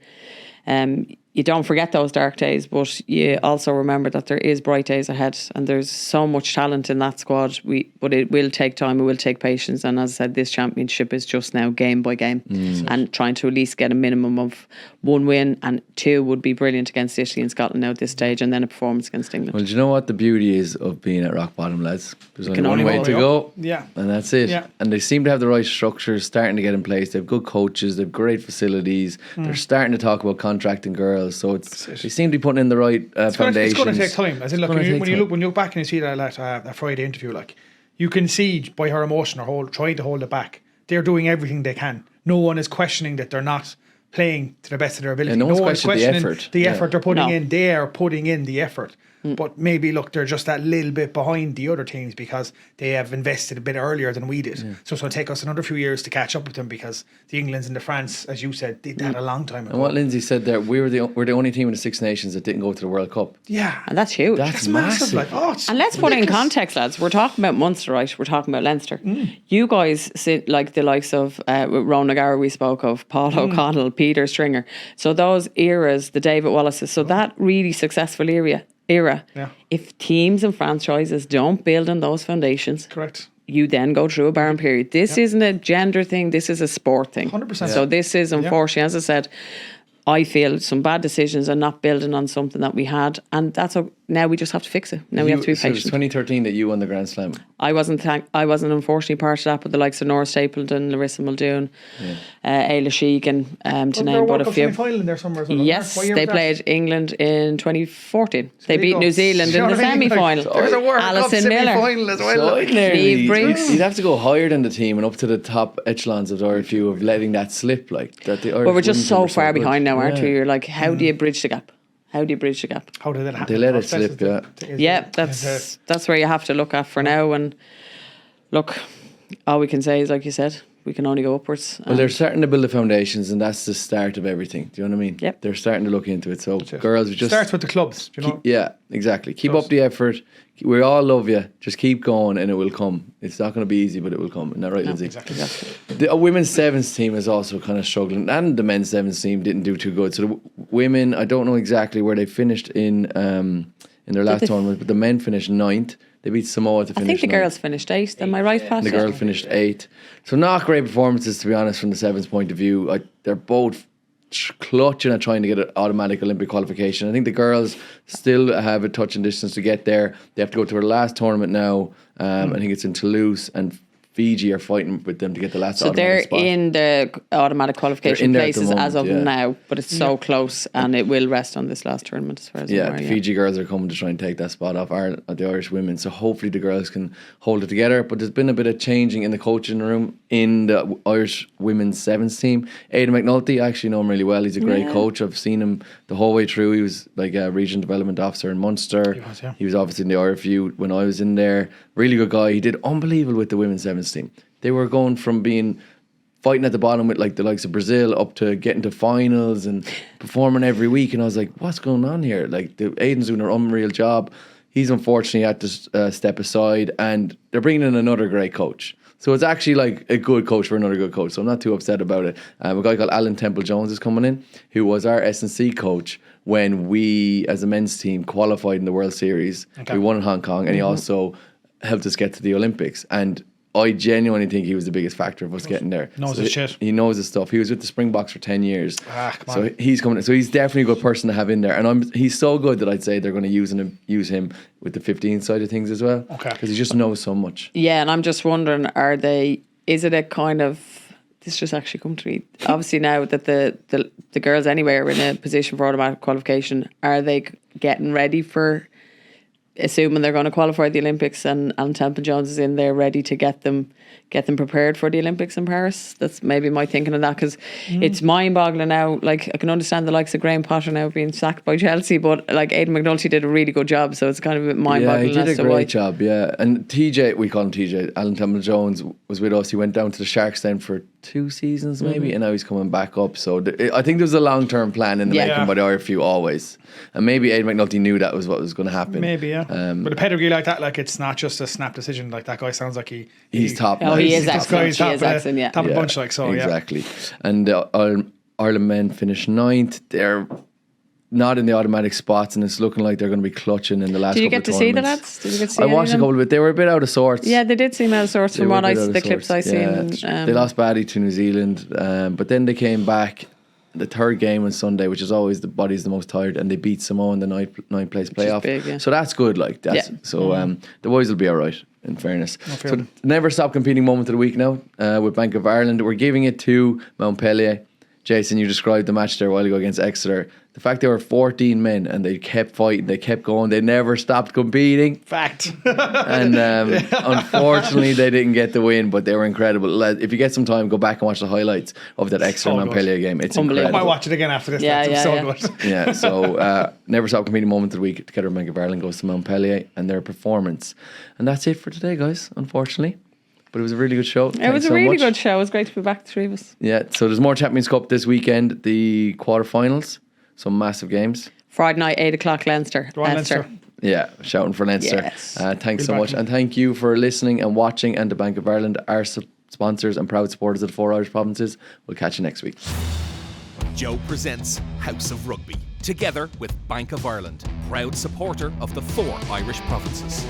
and you don't forget those dark days, but you also remember that there is bright days ahead, and there's so much talent in that squad. But it will take time, it will take patience, and as I said, this championship is just now game by game, and trying to at least get a minimum of 1 win, and 2 would be brilliant against Italy and Scotland now at this stage, and then a performance against England. Well, do you know what the beauty is of being at rock bottom, lads? There's only can one only way go to up. go, Yeah. and that's it. Yeah. And they seem to have the right structures starting to get in place. They have good coaches. They have great facilities. They're starting to talk about contracting girls, so they seem to be putting in the right foundations. It's going to take time. As in, look, It's gonna when take you look back and you see that Friday interview, like you can see by her emotion, trying to hold it back. They're doing everything they can. No one is questioning that they're not playing to the best of their ability. And no one's questioning the effort. The Yeah. effort they're putting No. in. They are putting in the effort. But maybe, look, they're just that little bit behind the other teams because they have invested a bit earlier than we did. So it's going to take us another few years to catch up with them, because the Englands and the France, as you said, did that a long time ago. And what Lindsay said there, we're the only team in the Six Nations that didn't go to the World Cup. Yeah. And that's huge. That's massive. massive. Like, And let's put it in context, lads. We're talking about Munster, right? We're talking about Leinster. You guys sit like the likes of Ron Nagara we spoke of, Paul O'Connell, Peter Stringer. So those eras, the David Wallaces, so that really successful era. Yeah. If teams and franchises don't build on those foundations, Correct. you then go through a barren period. This isn't a gender thing. This is a sport thing. 100%. So this is, unfortunately, as I said, I feel some bad decisions and not building on something that we had, and now we just have to fix it. Now we have to be So it was patient. 2013 that you won the Grand Slam. I wasn't unfortunately part of that, but the likes of Nora Stapleton, Larissa Muldoon, Ayla Sheegan, to name but a few. Final in there somewhere as well. Yes, What year they was that? played England in 2014. They there you beat go. New Zealand You know in the what I mean? semi-final. Like, there's a World Cup Alison Miller. semi-final as well. So like. Niamh Briggs. you'd have to go higher than the team and up to the top echelons of the RFU of letting that slip like that. The Irish But we're just women's so team were far good. behind now, aren't Yeah. we? You're like, how do you bridge the gap? How do you bridge the gap? How did that happen? They let it That's slip, the- yeah. is Yeah, the- that's where you have to look at for now. And look, all we can say is, like you said, we can only go upwards. Well, they're starting to build the foundations, and that's the start of everything. Do you know what I mean? Yep. They're starting to look into it. So, girls, we just starts with the clubs. You know. yeah, exactly. Keep up the effort. We all love you. Just keep going, and it will come. It's not going to be easy, but it will come. Isn't that right, Lindsay? Exactly. The women's sevens team is also kind of struggling, and the men's sevens team didn't do too good. So the women, I don't know exactly where they finished in their last they tournament, but the men finished 9th. They beat Samoa to I finish. think the 9th. girls finished 8th. Am I right, Pat? And the girl finished 8th. So not great performances, to be honest, from the sevens point of view. They're both clutching at trying to get an automatic Olympic qualification. I think the girls still have a touch and distance to get there. They have to go to their last tournament now. I think it's in Toulouse, and Fiji are fighting with them to get the last So they're automatic spot. in the automatic qualification in there at the places as of moment, yeah. now, but it's so close, and it will rest on this last tournament as far as I'm Yeah, aware. the Fiji girls are coming to try and take that spot off the Irish women. So hopefully the girls can hold it together. But there's been a bit of changing in the coaching room in the Irish women's sevens team. Aidan McNulty, I actually know him really well. He's a great coach. I've seen him the whole way through. He was like a region development officer in Munster. He was obviously in the RFU when I was in there. Really good guy. He did unbelievable with the women's sevens team. They were going from being fighting at the bottom with like the likes of Brazil up to getting to finals and performing every week. And I was like, what's going on here? Like, Aidan's doing an unreal job. He's unfortunately had to step aside, and they're bringing in another great coach. So it's actually like a good coach for another good coach. So I'm not too upset about it. A guy called Alan Temple-Jones is coming in, who was our S&C coach when we, as a men's team, qualified in the World Series. We won in Hong Kong, and he also helped us get to the Olympics. And I genuinely think he was the biggest factor of us getting there. Knows his shit. He knows his stuff. He was with the Springboks for 10 years. Come so on. he's coming. So he's definitely a good person to have in there. And he's so good that I'd say they're going to use him with the 15 side of things as well. Okay. Because he just knows so much. Yeah, and I'm just wondering, is it a kind of, this just actually come to me, obviously now that the girls anyway are in a position for automatic qualification, are they getting ready for, assuming they're going to qualify the Olympics and Temple Jones is in there ready to get them prepared for the Olympics in Paris? That's maybe my thinking on that, because it's mind-boggling now. Like, I can understand the likes of Graham Potter now being sacked by Chelsea, but like Aidan McNulty did a really good job, so it's kind of a bit mind-boggling. Yeah, he as did to a why. great job, yeah. And TJ, we call him TJ, Alan Temple Jones was with us. He went down to the Sharks then for 2 seasons maybe, and now he's coming back up. So I think there was a long-term plan in the making by the RFU always. And maybe Aidan McNulty knew that was what was going to happen. Maybe, yeah. But a pedigree like that, like, it's not just a snap decision. Like, that guy sounds like he's top. Oh, he is this excellent. guy's He top, is excellent, yeah. top of the bunch, like, so, exactly. And Ireland men finished 9th. They're not in the automatic spots, and it's looking like they're going to be clutching in the last Did you couple get of to see the tournaments. lads? Did you get to see I any of watched a them? couple of it. They were a bit out of sorts. Yeah, they did seem out of sorts from They were what a bit out of the clips I sorts. seen. Yeah. They lost badly to New Zealand, but then they came back. The third game on Sunday, which is always the body's the most tired, and they beat Samoa in the ninth place playoff. big, yeah. So that's good. Like that's so. The boys will be all right. In fairness, so the never stop competing moment of the week now with Bank of Ireland. We're giving it to Montpellier. Jason, you described the match there a while ago against Exeter. The fact they were 14 men and they kept fighting, they kept going, they never stopped competing. Fact. And unfortunately, they didn't get the win, but they were incredible. If you get some time, go back and watch the highlights of that Exeter So Montpellier game. It's I incredible. might watch it again after this. Yeah, That's yeah, so good. Yeah, so never stop competing moment of the week together with Bank of Ireland goes to Montpellier and their performance. And that's it for today, guys, unfortunately. But it was a really good show. It was a really good show. It was great to be back, the three of us. Yeah, so there's more Champions Cup this weekend, the quarterfinals, some massive games. Friday night, 8 o'clock, Leinster. Go on, Leinster. Yeah, shouting for Leinster. Yes. Thanks so We'll much. back And thank you for listening and watching. And the Bank of Ireland are sponsors and proud supporters of the 4 Irish provinces. We'll catch you next week. Joe presents House of Rugby, together with Bank of Ireland, proud supporter of the 4 Irish provinces.